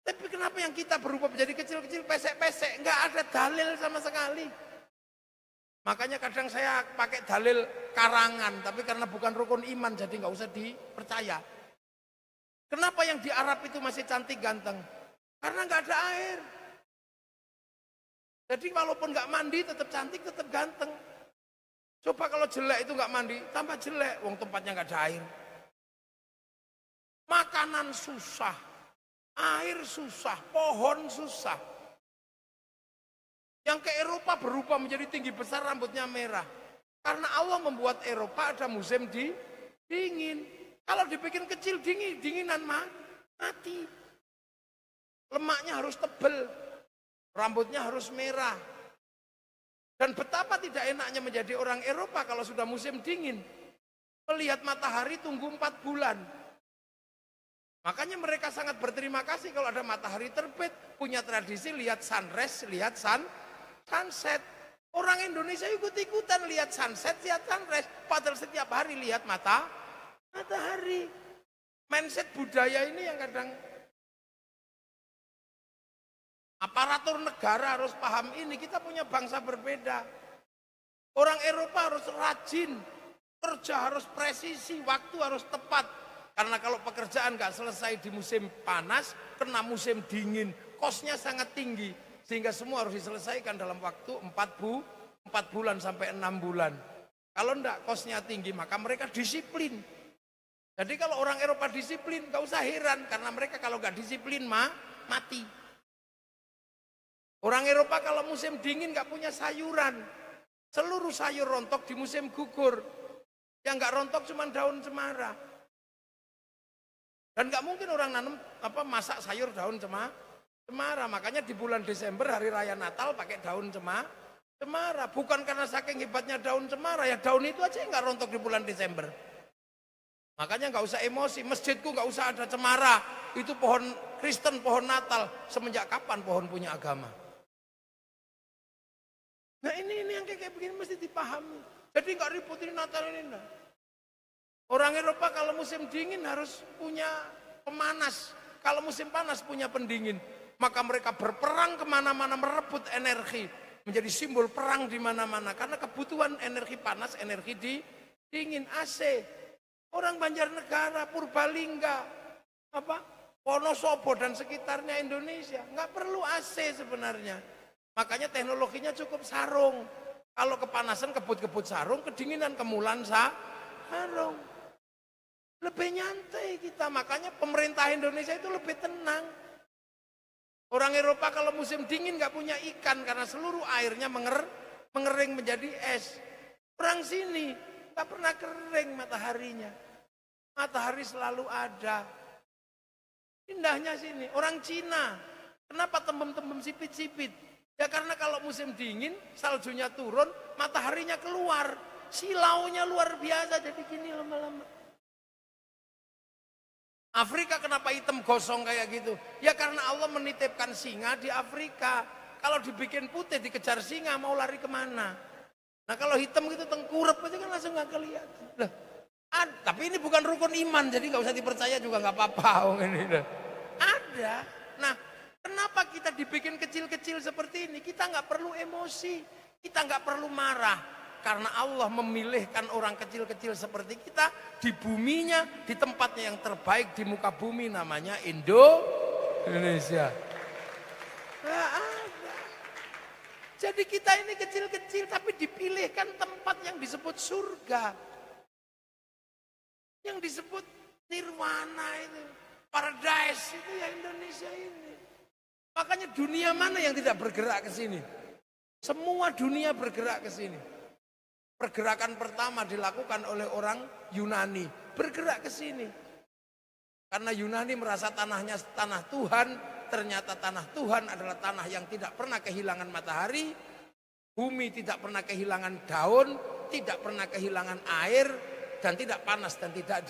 Speaker 2: tapi kenapa yang kita berubah menjadi kecil-kecil, pesek-pesek, nggak ada dalil sama sekali. Makanya kadang saya pakai dalil karangan, tapi karena bukan rukun iman, jadi nggak usah dipercaya. Kenapa yang di Arab itu masih cantik, ganteng? Karena nggak ada air. Jadi walaupun nggak mandi, tetap cantik, tetap ganteng. Coba kalau jelek itu nggak mandi, tambah jelek, wong tempatnya nggak ada air. Makanan susah, air susah, pohon susah. Yang ke Eropa berubah menjadi tinggi besar, rambutnya merah. Karena Allah membuat Eropa ada musim dingin. Kalau dibikin kecil dinginan mati. Lemaknya harus tebel, rambutnya harus merah. Dan betapa tidak enaknya menjadi orang Eropa kalau sudah musim dingin. Melihat matahari tunggu 4 bulan. Makanya mereka sangat berterima kasih kalau ada matahari terbit, punya tradisi lihat sunrise, lihat sunset. Orang Indonesia ikut-ikutan lihat sunset, lihat sunrise, padahal setiap hari lihat matahari. Mindset budaya ini yang kadang aparatur negara harus paham ini, kita punya bangsa berbeda. Orang Eropa harus rajin, kerja harus presisi, waktu harus tepat. Karena kalau pekerjaan nggak selesai di musim panas, kena musim dingin, kosnya sangat tinggi. Sehingga semua harus diselesaikan dalam waktu 4 bulan sampai 6 bulan. Kalau enggak kosnya tinggi, maka mereka disiplin. Jadi kalau orang Eropa disiplin, nggak usah heran. Karena mereka kalau nggak disiplin mati. Orang Eropa kalau musim dingin nggak punya sayuran. Seluruh sayur rontok di musim gugur. Yang nggak rontok cuma daun cemara. Dan nggak mungkin orang nanam masak sayur daun cemara. Makanya di bulan Desember hari raya Natal pakai daun cemara. Bukan karena saking hebatnya daun cemara, ya daun itu aja nggak rontok di bulan Desember. Makanya nggak usah emosi, masjidku nggak usah ada cemara. Itu pohon Kristen, pohon Natal. Semenjak kapan pohon punya agama? Nah ini yang kayak begini mesti dipahami. Jadi nggak ributin Natal ini. Nah. Orang Eropa kalau musim dingin harus punya pemanas. Kalau musim panas punya pendingin. Maka mereka berperang kemana-mana merebut energi. Menjadi simbol perang di mana-mana. Karena kebutuhan energi panas, energi dingin, AC. Orang Banjarnegara, Purbalingga, Wonosobo dan sekitarnya Indonesia. Nggak perlu AC sebenarnya. Makanya teknologinya cukup sarung. Kalau kepanasan kebut-kebut sarung, kedinginan kemulan sarung. Lebih nyantai kita, makanya pemerintah Indonesia itu lebih tenang. Orang Eropa kalau musim dingin nggak punya ikan karena seluruh airnya mengering menjadi es. Orang sini nggak pernah kering mataharinya. Matahari selalu ada. Indahnya sini. Orang Cina, kenapa tembem-tembem sipit-sipit? Ya karena kalau musim dingin, saljunya turun, mataharinya keluar. Silaunya luar biasa, jadi gini lama-lama. Afrika kenapa hitam gosong kayak gitu? Ya karena Allah menitipkan singa di Afrika. Kalau dibikin putih dikejar singa mau lari kemana? Nah kalau hitam gitu tengkurap aja kan langsung gak kelihatan. Loh, tapi ini bukan rukun iman, jadi gak usah dipercaya juga gak apa-apa. Ada. Nah kenapa kita dibikin kecil-kecil seperti ini? Kita gak perlu emosi, kita gak perlu marah. Karena Allah memilihkan orang kecil-kecil seperti kita di buminya, di tempatnya yang terbaik di muka bumi, namanya Indonesia. Nah, ada. Jadi kita ini kecil-kecil tapi dipilihkan tempat yang disebut surga. Yang disebut nirwana itu, paradise itu ya Indonesia ini. Makanya dunia mana yang tidak bergerak ke sini? Semua dunia bergerak ke sini. Pergerakan pertama dilakukan oleh orang Yunani, bergerak ke sini. Karena Yunani merasa tanahnya tanah Tuhan, ternyata tanah Tuhan adalah tanah yang tidak pernah kehilangan matahari, bumi tidak pernah kehilangan daun, tidak pernah kehilangan air, dan tidak panas dan tidak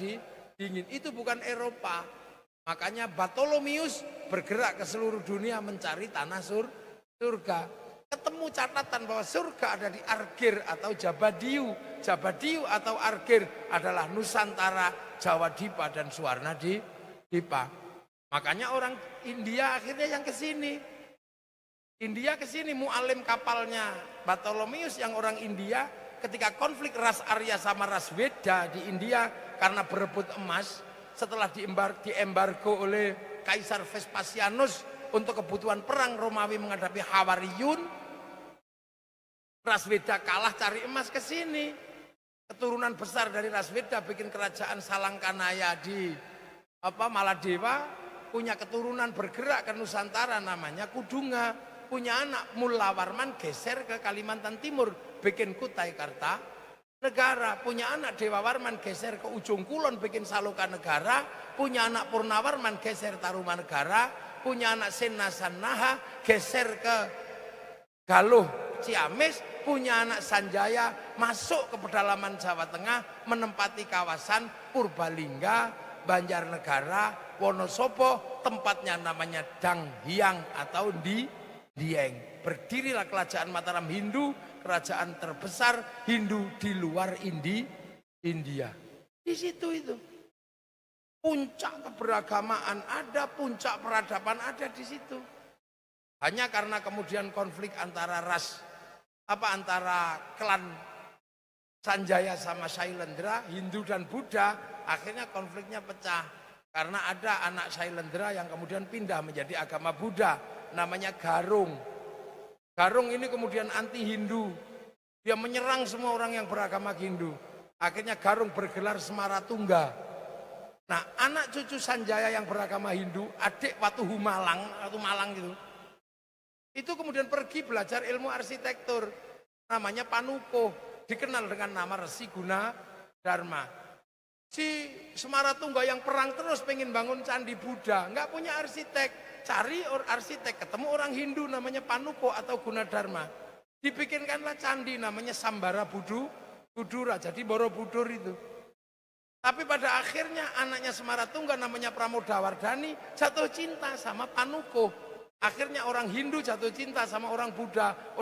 Speaker 2: dingin. Itu bukan Eropa. Makanya Bartolomeus bergerak ke seluruh dunia mencari tanah surga. Ketemu catatan bahwa surga ada di Argir atau Jabadiu. Jabadiu atau Argir adalah Nusantara, Jawa Dipa dan Suwarna Dipa. Makanya orang India akhirnya yang ke sini. India ke sini, mualim kapalnya Bartholomeus yang orang India ketika konflik ras Arya sama ras Weda di India karena berebut emas setelah diembargo oleh Kaisar Vespasianus untuk kebutuhan perang Romawi menghadapi Hawariyun. Ras Weda kalah cari emas ke sini. Keturunan besar dari ras Weda bikin kerajaan Salangkanaya di Maladewa, punya keturunan bergerak ke Nusantara namanya Kudunga, punya anak Mulawarman geser ke Kalimantan Timur bikin Kutai Kartanegara, punya anak Dewa Warman geser ke ujung kulon bikin Saloka Negara, punya anak Purnawarman geser Tarumanegara, punya anak Senasanaha geser ke Galuh Ciamis, punya anak Sanjaya masuk ke pedalaman Jawa Tengah menempati kawasan Purbalingga, Banjarnegara, Wonosobo, tempatnya namanya Danghyang atau Dieng. Berdirilah kerajaan Mataram Hindu, kerajaan terbesar Hindu di luar India. Di situ itu. Puncak keberagamaan ada, puncak peradaban ada di situ. Hanya karena kemudian konflik antara antara klan Sanjaya sama Sailendra, Hindu dan Buddha, akhirnya konfliknya pecah. Karena ada anak Sailendra yang kemudian pindah menjadi agama Buddha, namanya Garung. Garung ini kemudian anti Hindu. Dia menyerang semua orang yang beragama Hindu. Akhirnya Garung bergelar Semaratungga. Nah, anak cucu Sanjaya yang beragama Hindu, adik Watu Malang gitu. Itu kemudian pergi belajar ilmu arsitektur. Namanya Panuko, dikenal dengan nama Resi Gunadarma. Si Semaratungga yang perang terus pengen bangun candi Buddha, nggak punya arsitek. Cari arsitek, ketemu orang Hindu namanya Panuko atau Gunadarma. Dibikinkanlah candi namanya Sambara Budura, jadi Borobudur itu. Tapi pada akhirnya anaknya Semaratungga namanya Pramodawardhani jatuh cinta sama Panuko. Akhirnya orang Hindu jatuh cinta sama orang Buddha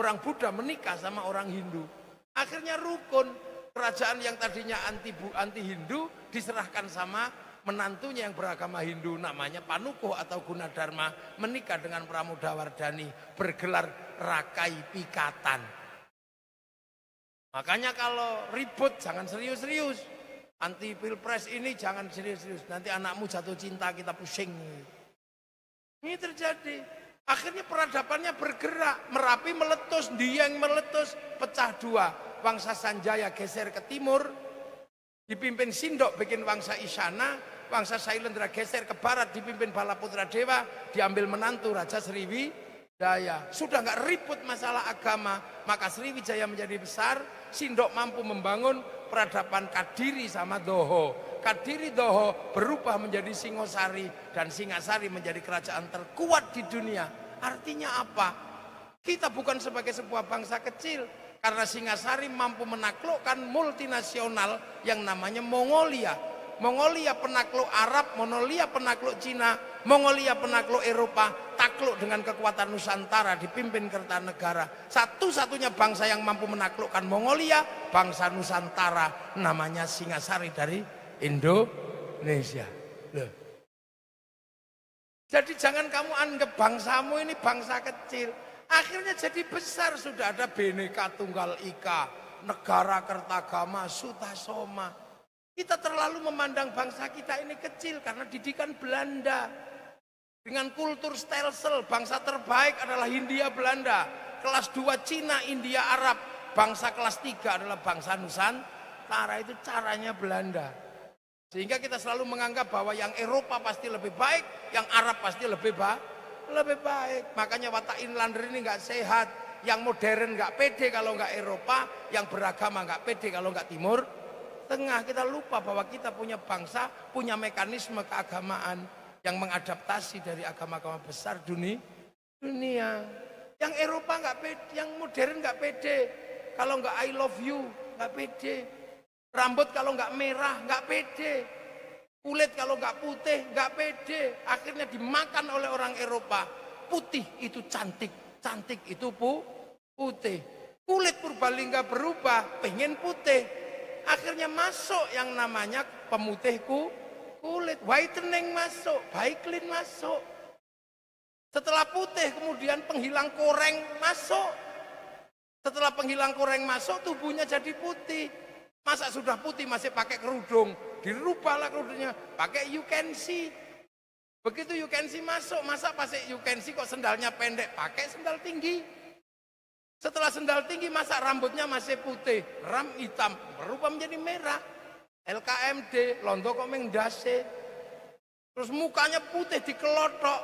Speaker 2: menikah sama orang Hindu. Akhirnya rukun, kerajaan yang tadinya anti Hindu diserahkan sama menantunya yang beragama Hindu namanya Panuko atau Gunadarma, menikah dengan Pramodawardhani, bergelar Rakai Pikatan. Makanya kalau ribut jangan serius-serius. Anti pilpres ini jangan serius-serius, nanti anakmu jatuh cinta kita pusing. Ini terjadi. Akhirnya peradabannya bergerak, Merapi meletus, Dieng meletus, pecah dua. Wangsa Sanjaya geser ke timur, dipimpin Sindok bikin Wangsa Isyana, Wangsa Sailendra geser ke barat, dipimpin Balaputra Dewa, diambil menantu Raja Sriwijaya. Sudah nggak ribut masalah agama, maka Sriwijaya menjadi besar, Sindok mampu membangun peradaban Kadiri sama Doho. Kadiri Doho berubah menjadi Singosari dan Singasari menjadi kerajaan terkuat di dunia. Artinya apa? Kita bukan sebagai sebuah bangsa kecil karena Singasari mampu menaklukkan multinasional yang namanya Mongolia. Mongolia penakluk Arab, Mongolia penakluk Cina, Mongolia penakluk Eropa, takluk dengan kekuatan Nusantara dipimpin Kertanegara. Satu-satunya bangsa yang mampu menaklukkan Mongolia, bangsa Nusantara, namanya Singasari dari Indonesia. Loh. Jadi jangan kamu anggap bangsamu ini bangsa kecil. Akhirnya jadi besar, sudah ada Bhinneka Tunggal Ika, Negara Kertagama, Sutasoma. Kita terlalu memandang bangsa kita ini kecil karena didikan Belanda. Dengan kultur stelsel, bangsa terbaik adalah Hindia Belanda. Kelas 2 Cina, India, Arab. Bangsa kelas 3 adalah bangsa Nusantara, itu caranya Belanda. Sehingga kita selalu menganggap bahwa yang Eropa pasti lebih baik, yang Arab pasti lebih baik. Makanya watak inlander ini nggak sehat. Yang modern nggak pede kalau nggak Eropa, yang beragama nggak pede kalau nggak Timur Tengah. Kita lupa bahwa kita punya bangsa, punya mekanisme keagamaan yang mengadaptasi dari agama-agama besar dunia. Yang Eropa nggak pede, yang modern nggak pede. Kalau nggak I love you nggak pede. Rambut kalau nggak merah nggak pede. Kulit kalau nggak putih nggak pede. Akhirnya dimakan oleh orang Eropa. Putih itu cantik, cantik itu putih. Kulit Purbalingga berubah, pengen putih. Akhirnya masuk yang namanya pemutih kulit, whitening masuk, Baiklin masuk. Setelah putih kemudian penghilang koreng masuk. Setelah penghilang koreng masuk tubuhnya jadi putih. Masa sudah putih masih pakai kerudung? Dirubahlah kerudungnya, pakai you can see. Begitu you can see masuk, masa pakai you can see kok sendalnya pendek? Pakai sendal tinggi. Setelah sendal tinggi masa rambutnya masih putih, ram hitam, berubah menjadi merah. LKMD, londo kok mengdase. Terus mukanya putih dikelotok.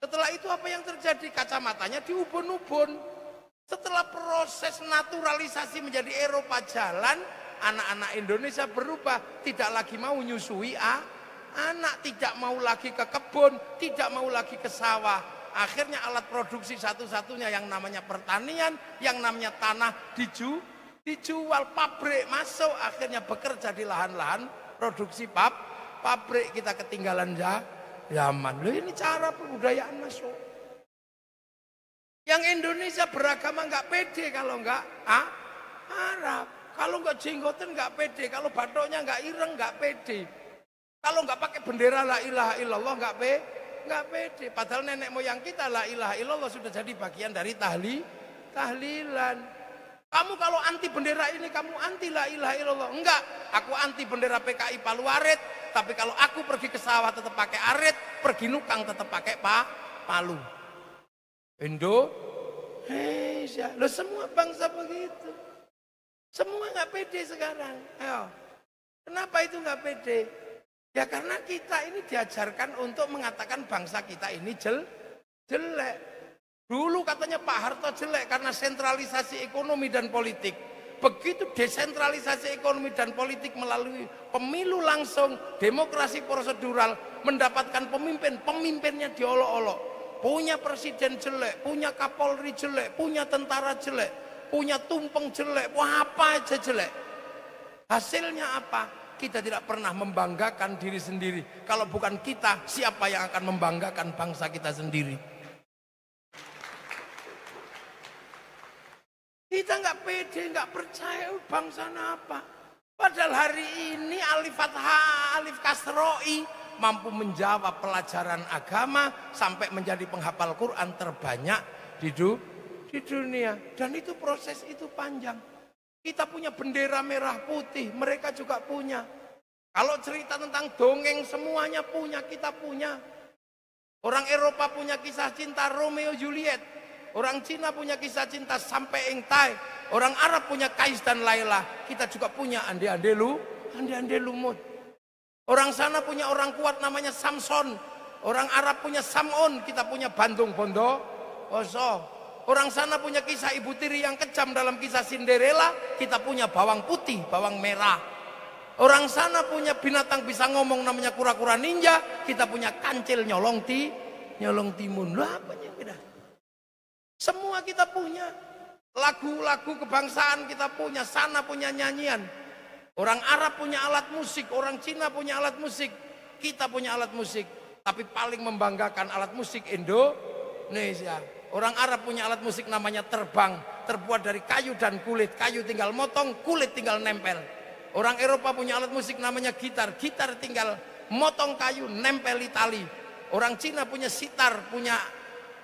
Speaker 2: Setelah itu apa yang terjadi? Kacamatanya diubun-ubun. Setelah proses naturalisasi menjadi Eropa jalan, anak-anak Indonesia berubah. Tidak lagi mau nyusui anak, tidak mau lagi ke kebun, tidak mau lagi ke sawah. Akhirnya alat produksi satu-satunya yang namanya pertanian, yang namanya tanah dijual, pabrik masuk. Akhirnya bekerja di lahan-lahan produksi pabrik. Kita ketinggalan zaman. Loh, ini cara kebudayaan masuk. Yang Indonesia beragama nggak pede kalau nggak Arab. Kalau nggak jenggotan nggak pede. Kalau batoknya nggak ireng nggak pede. Kalau nggak pakai bendera la ilaha illallah nggak pede. Padahal nenek moyang kita la ilaha illallah sudah jadi bagian dari tahlilan. Kamu kalau anti bendera ini kamu anti la ilaha illallah. Enggak, aku anti bendera PKI Palu Arit. Tapi kalau aku pergi ke sawah tetap pakai arit, pergi nukang tetap pakai palu. Indonesia, lo semua bangsa begitu. Semua nggak pede sekarang. Ayo, kenapa itu nggak pede? Ya karena kita ini diajarkan untuk mengatakan bangsa kita ini jelek. Dulu katanya Pak Harto jelek karena sentralisasi ekonomi dan politik. Begitu desentralisasi ekonomi dan politik melalui pemilu langsung, demokrasi prosedural, mendapatkan pemimpinnya diolok-olok. Punya presiden jelek, punya kapolri jelek, punya tentara jelek, punya tumpeng jelek, wah apa aja jelek. Hasilnya apa? Kita tidak pernah membanggakan diri sendiri. Kalau bukan kita, siapa yang akan membanggakan bangsa kita sendiri? Kita nggak pede, nggak percaya bangsa apa. Padahal hari ini Alif Fathah, Alif Kasroi mampu menjawab pelajaran agama sampai menjadi penghafal Quran terbanyak di dunia. Dan itu proses itu panjang. Kita punya bendera merah putih, mereka juga punya. Kalau cerita tentang dongeng semuanya punya, kita punya. Orang Eropa punya kisah cinta Romeo Juliet. Orang Cina punya kisah cinta sampai Engtai. Orang Arab punya Kais dan Laila. Kita juga punya ande-ande lumut. Orang sana punya orang kuat namanya Samson. Orang Arab punya Sam'un. Kita punya Bandung Bondowoso. Orang sana punya kisah ibu tiri yang kejam dalam kisah Cinderella. Kita punya bawang putih, bawang merah. Orang sana punya binatang bisa ngomong namanya kura-kura ninja. Kita punya kancil nyolong timun. Lah apa yang beda? Semua kita punya. Lagu-lagu kebangsaan kita punya. Sana punya nyanyian. Orang Arab punya alat musik. Orang Cina punya alat musik. Kita punya alat musik. Tapi paling membanggakan alat musik Indonesia. Orang Arab punya alat musik namanya terbang. Terbuat dari kayu dan kulit. Kayu tinggal motong, kulit tinggal nempel. Orang Eropa punya alat musik namanya gitar. Gitar tinggal motong kayu, nempeli tali. Orang Cina punya sitar, punya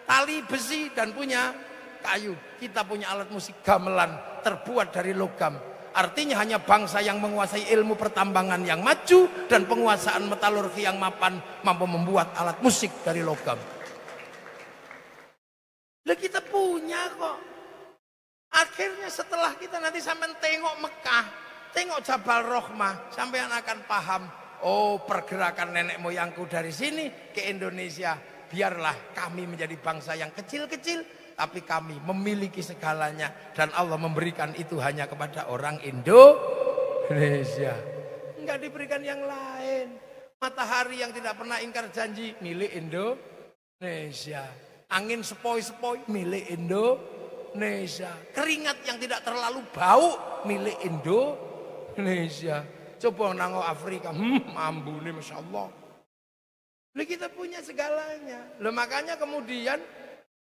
Speaker 2: tali besi dan punya kayu. Kita punya alat musik gamelan terbuat dari logam. Artinya hanya bangsa yang menguasai ilmu pertambangan yang maju dan penguasaan metalurgi yang mapan mampu membuat alat musik dari logam. Lah kita punya kok. Akhirnya setelah kita nanti sampai tengok Mekah, tengok Jabal Rahmah, sampean akan paham. Oh, pergerakan nenek moyangku dari sini ke Indonesia. Biarlah kami menjadi bangsa yang kecil-kecil, tapi kami memiliki segalanya. Dan Allah memberikan itu hanya kepada orang Indonesia. Enggak diberikan yang lain. Matahari yang tidak pernah ingkar janji, milik Indonesia. Angin sepoi-sepoi, milik Indonesia. Keringat yang tidak terlalu bau, milik Indonesia. Coba nangok Afrika, ambune Masya Allah. Lalu kita punya segalanya. Lalu makanya kemudian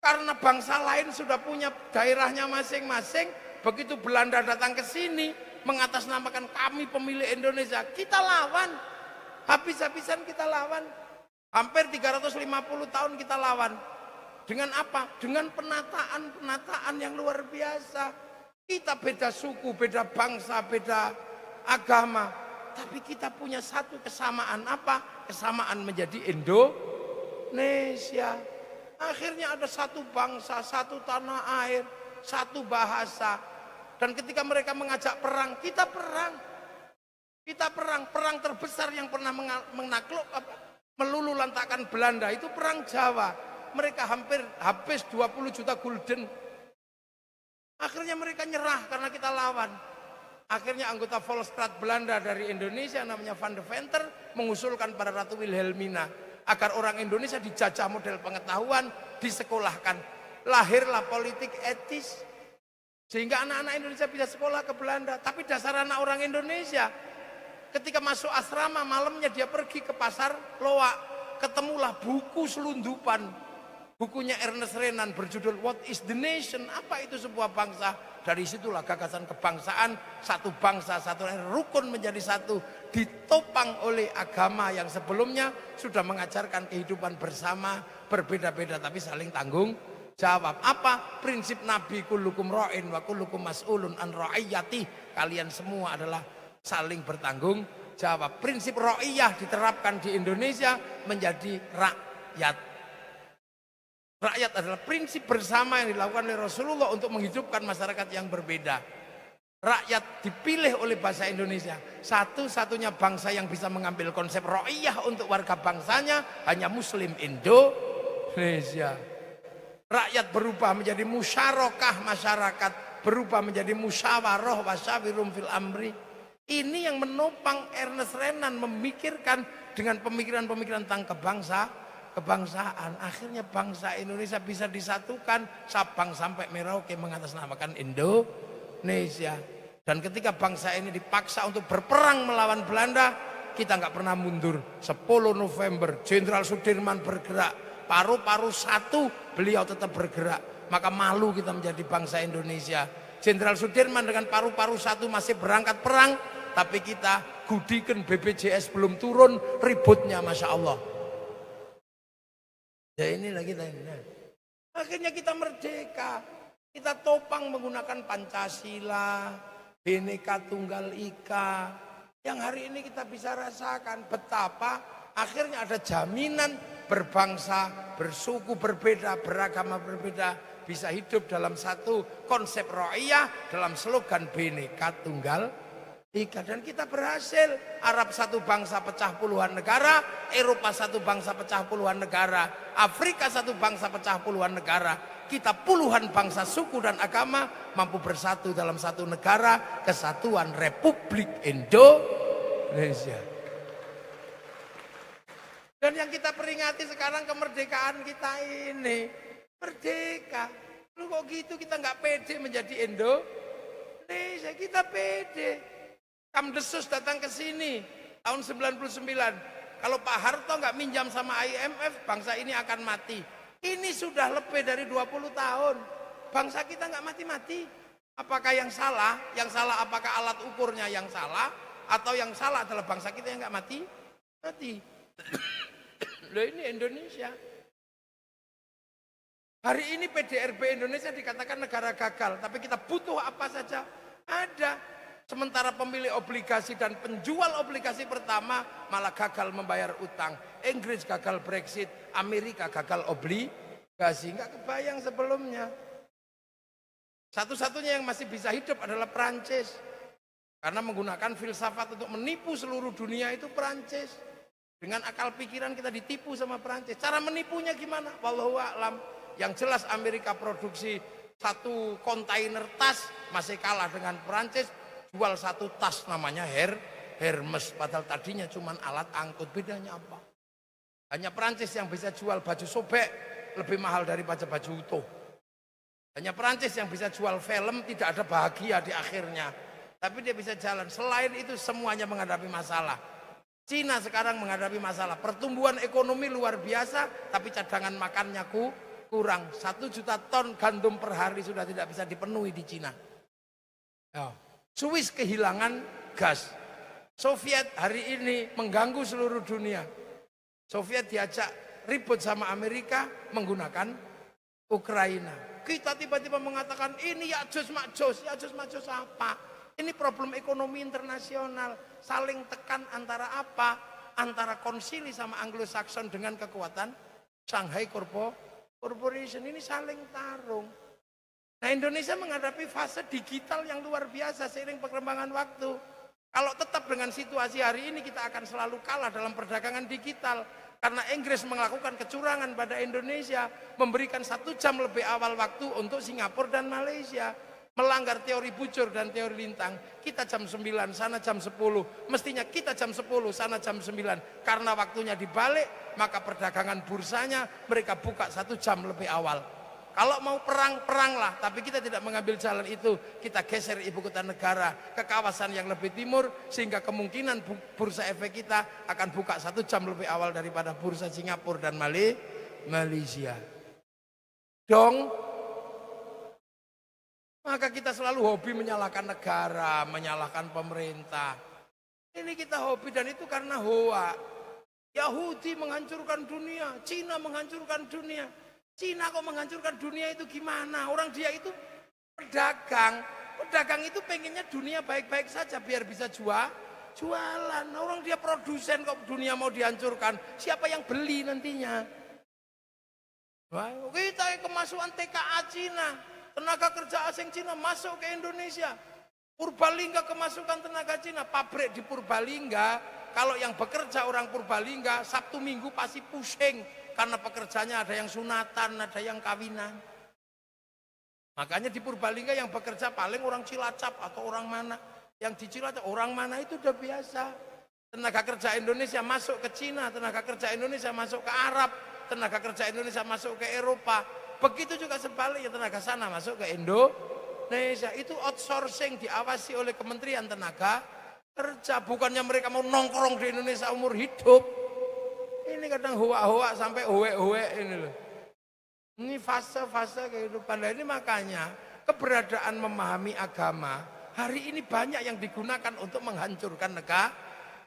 Speaker 2: Karena bangsa lain sudah punya daerahnya masing-masing, begitu Belanda datang ke sini mengatasnamakan kami pemilik Indonesia, kita lawan. Habis-habisan kita lawan. Hampir 350 tahun kita lawan. Dengan apa? Dengan penataan yang luar biasa. Kita beda suku, beda bangsa, beda agama, tapi kita punya satu kesamaan. Apa? Kesamaan menjadi Indonesia. Akhirnya ada satu bangsa, satu tanah air, satu bahasa. Dan ketika mereka mengajak perang, kita perang. Kita perang. Perang terbesar yang pernah melululantakkan Belanda itu perang Jawa. Mereka hampir habis 20 juta gulden. Akhirnya mereka nyerah karena kita lawan. Akhirnya anggota Volksraad Belanda dari Indonesia namanya Van de Venter mengusulkan pada Ratu Wilhelmina agar orang Indonesia dijajah model pengetahuan, disekolahkan. Lahirlah politik etis. Sehingga anak-anak Indonesia bisa sekolah ke Belanda. Tapi dasar anak orang Indonesia, ketika masuk asrama malamnya dia pergi ke pasar Loak. Ketemulah buku selundupan. Bukunya Ernest Renan berjudul What is the Nation? Apa itu sebuah bangsa? Dari situlah gagasan kebangsaan, satu bangsa, satu rukun menjadi satu, ditopang oleh agama yang sebelumnya sudah mengajarkan kehidupan bersama, berbeda-beda tapi saling tanggung jawab. Apa? Prinsip Nabi kullukum ra'in wa kullukum mas'ulun an ra'iyati. Kalian semua adalah saling bertanggung jawab. Prinsip ra'iyah diterapkan di Indonesia menjadi rakyat. Rakyat adalah prinsip bersama yang dilakukan oleh Rasulullah untuk menghidupkan masyarakat yang berbeda. Rakyat dipilih oleh bahasa Indonesia. Satu-satunya bangsa yang bisa mengambil konsep ra'iyah untuk warga bangsanya hanya Muslim Indonesia. Rakyat berubah menjadi musyarakah masyarakat, berubah menjadi musyawarah wasyawirum fil amri. Ini yang menopang Ernest Renan memikirkan dengan pemikiran-pemikiran tentang kebangsaan. Akhirnya bangsa Indonesia bisa disatukan. Sabang sampai Merauke mengatasnamakan Indonesia. Dan ketika bangsa ini dipaksa untuk berperang melawan Belanda, kita nggak pernah mundur. 10 November Jenderal Sudirman bergerak, paru-paru satu beliau tetap bergerak. Maka malu kita menjadi bangsa Indonesia. Jenderal Sudirman dengan paru-paru satu masih berangkat perang, tapi kita gudikan BPJS belum turun, ributnya Masya Allah. Ya inilah kita ini. Akhirnya kita merdeka. Kita topang menggunakan Pancasila, Bhinneka Tunggal Ika. Yang hari ini kita bisa rasakan betapa akhirnya ada jaminan berbangsa, bersuku berbeda, beragama berbeda, bisa hidup dalam satu konsep ra'iyah, dalam slogan Bhinneka Tunggal Ika. Dan kita berhasil. Arab satu bangsa pecah puluhan negara, Eropa satu bangsa pecah puluhan negara, Afrika satu bangsa pecah puluhan negara. Kita puluhan bangsa, suku dan agama mampu bersatu dalam satu negara, Kesatuan Republik Indonesia. Dan yang kita peringati sekarang kemerdekaan kita ini merdeka. Lu kok gitu kita nggak pede menjadi Indonesia? Kita pede. Kamdesus datang ke sini tahun 99. Kalau Pak Harto nggak minjam sama IMF, bangsa ini akan mati. Ini sudah lebih dari 20 tahun. Bangsa kita nggak mati-mati. Apakah yang salah? Yang salah apakah alat ukurnya yang salah? Atau yang salah adalah bangsa kita yang nggak mati? Mati. Loh ini Indonesia. Hari ini PDRB Indonesia dikatakan negara gagal. Tapi kita butuh apa saja? Ada. Sementara pemilik obligasi dan penjual obligasi pertama malah gagal membayar utang. Inggris gagal Brexit, Amerika gagal obligasi. Nggak kebayang sebelumnya. Satu-satunya yang masih bisa hidup adalah Prancis. Karena menggunakan filsafat untuk menipu seluruh dunia itu Prancis. Dengan akal pikiran kita ditipu sama Prancis. Cara menipunya gimana? Wallahu a'lam. Yang jelas Amerika produksi satu kontainer tas masih kalah dengan Prancis. Jual satu tas namanya Hermes, padahal tadinya cuma alat angkut. Bedanya apa? Hanya Prancis yang bisa jual baju sobek lebih mahal daripada baju utuh. Hanya Prancis yang bisa jual film tidak ada bahagia di akhirnya. Tapi dia bisa jalan. Selain itu semuanya menghadapi masalah. Cina sekarang menghadapi masalah. Pertumbuhan ekonomi luar biasa, tapi cadangan makannya kurang 1 juta ton gandum per hari sudah tidak bisa dipenuhi di Cina. Ya. Swiss kehilangan gas. Soviet hari ini mengganggu seluruh dunia. Soviet diajak ribut sama Amerika menggunakan Ukraina. Kita tiba-tiba mengatakan ini Ya'juj Ma'juj. Ya'juj Ma'juj apa? Ini problem ekonomi internasional. Saling tekan antara apa? Antara konsili sama Anglo-Saxon dengan kekuatan Shanghai Corporation. Ini saling tarung. Nah, Indonesia menghadapi fase digital yang luar biasa seiring perkembangan waktu. Kalau tetap dengan situasi hari ini kita akan selalu kalah dalam perdagangan digital. Karena Inggris melakukan kecurangan pada Indonesia, memberikan 1 jam lebih awal waktu untuk Singapura dan Malaysia. Melanggar teori bujur dan teori lintang. Kita jam 9, sana jam 10. Mestinya kita jam 10, sana jam 9. Karena waktunya dibalik, maka perdagangan bursanya mereka buka 1 jam lebih awal. Kalau mau perang, peranglah. Tapi kita tidak mengambil jalan itu. Kita geser ibu kota negara ke kawasan yang lebih timur. Sehingga kemungkinan bursa efek kita akan buka 1 jam lebih awal daripada bursa Singapura dan Malaysia. Dong. Maka kita selalu hobi menyalahkan negara, menyalahkan pemerintah. Ini kita hobi dan itu karena hoa. Yahudi menghancurkan dunia, Cina menghancurkan dunia. Cina kok menghancurkan dunia itu gimana? Orang dia itu pedagang. Pedagang itu pengennya dunia baik-baik saja biar bisa jualan. Orang dia produsen kok dunia mau dihancurkan. Siapa yang beli nantinya? Wah, kita kemasukan TKA Cina. Tenaga kerja asing Cina masuk ke Indonesia. Purbalingga kemasukan tenaga Cina. Pabrik di Purbalingga. Kalau yang bekerja orang Purbalingga Sabtu Minggu pasti pusing. Karena pekerjanya ada yang sunatan, ada yang kawinan. Makanya di Purbalingga yang bekerja paling orang Cilacap atau orang mana. Yang di Cilacap, orang mana itu udah biasa. Tenaga kerja Indonesia masuk ke Cina, tenaga kerja Indonesia masuk ke Arab, tenaga kerja Indonesia masuk ke Eropa. Begitu juga sebaliknya, tenaga sana masuk ke Indonesia. Itu outsourcing diawasi oleh Kementerian Tenaga Kerja. Bukannya mereka mau nongkrong di Indonesia umur hidup. Ini kadang hoa-hoa sampai hoe-hoe ini loh. Ini fase-fase kehidupan. Nah, ini makanya keberadaan memahami agama hari ini banyak yang digunakan untuk menghancurkan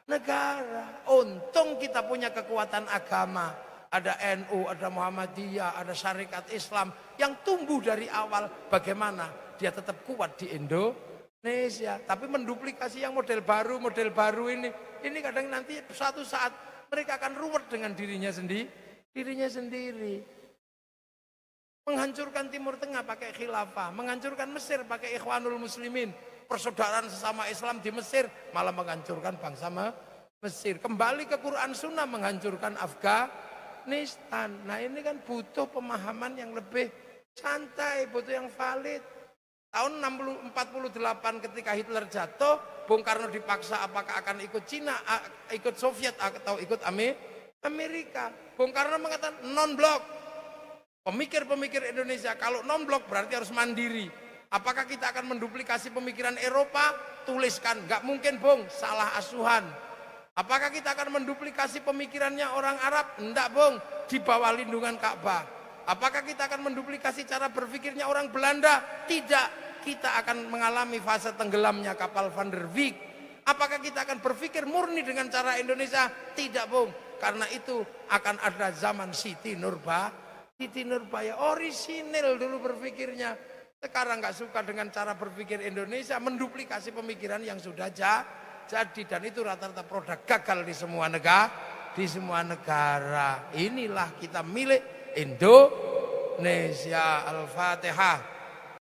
Speaker 2: negara. Untung kita punya kekuatan agama. Ada NU, ada Muhammadiyah, ada Syarikat Islam yang tumbuh dari awal. Bagaimana dia tetap kuat di Indonesia. Tapi menduplikasi yang model baru ini kadang nanti suatu saat mereka akan ruwet dengan dirinya sendiri. Menghancurkan Timur Tengah pakai khilafah, menghancurkan Mesir pakai Ikhwanul Muslimin, persaudaraan sesama Islam di Mesir, malah menghancurkan bangsa Mesir. Kembali ke Quran Sunnah menghancurkan Afghanistan. Nah, ini kan butuh pemahaman yang lebih santai, butuh yang valid. Tahun 48 ketika Hitler jatuh, Bung Karno dipaksa apakah akan ikut Cina, ikut Soviet atau ikut Amerika. Bung Karno mengatakan non-blok. Pemikir-pemikir Indonesia kalau non-blok berarti harus mandiri. Apakah kita akan menduplikasi pemikiran Eropa? Tuliskan, nggak mungkin Bung, salah asuhan. Apakah kita akan menduplikasi pemikirannya orang Arab? Enggak Bung, di bawah lindungan Ka'bah. Apakah kita akan menduplikasi cara berpikirnya orang Belanda? Tidak. Kita akan mengalami fase tenggelamnya kapal Van der Wijk. Apakah kita akan berpikir murni dengan cara Indonesia? Tidak Bung. Karena itu akan ada zaman Siti Nurbaya. Orisinil dulu berpikirnya. Sekarang nggak suka dengan cara berpikir Indonesia. Menduplikasi pemikiran yang sudah jadi. Dan itu rata-rata produk gagal di semua negara. Inilah kita milik Indonesia. Al-Fatihah.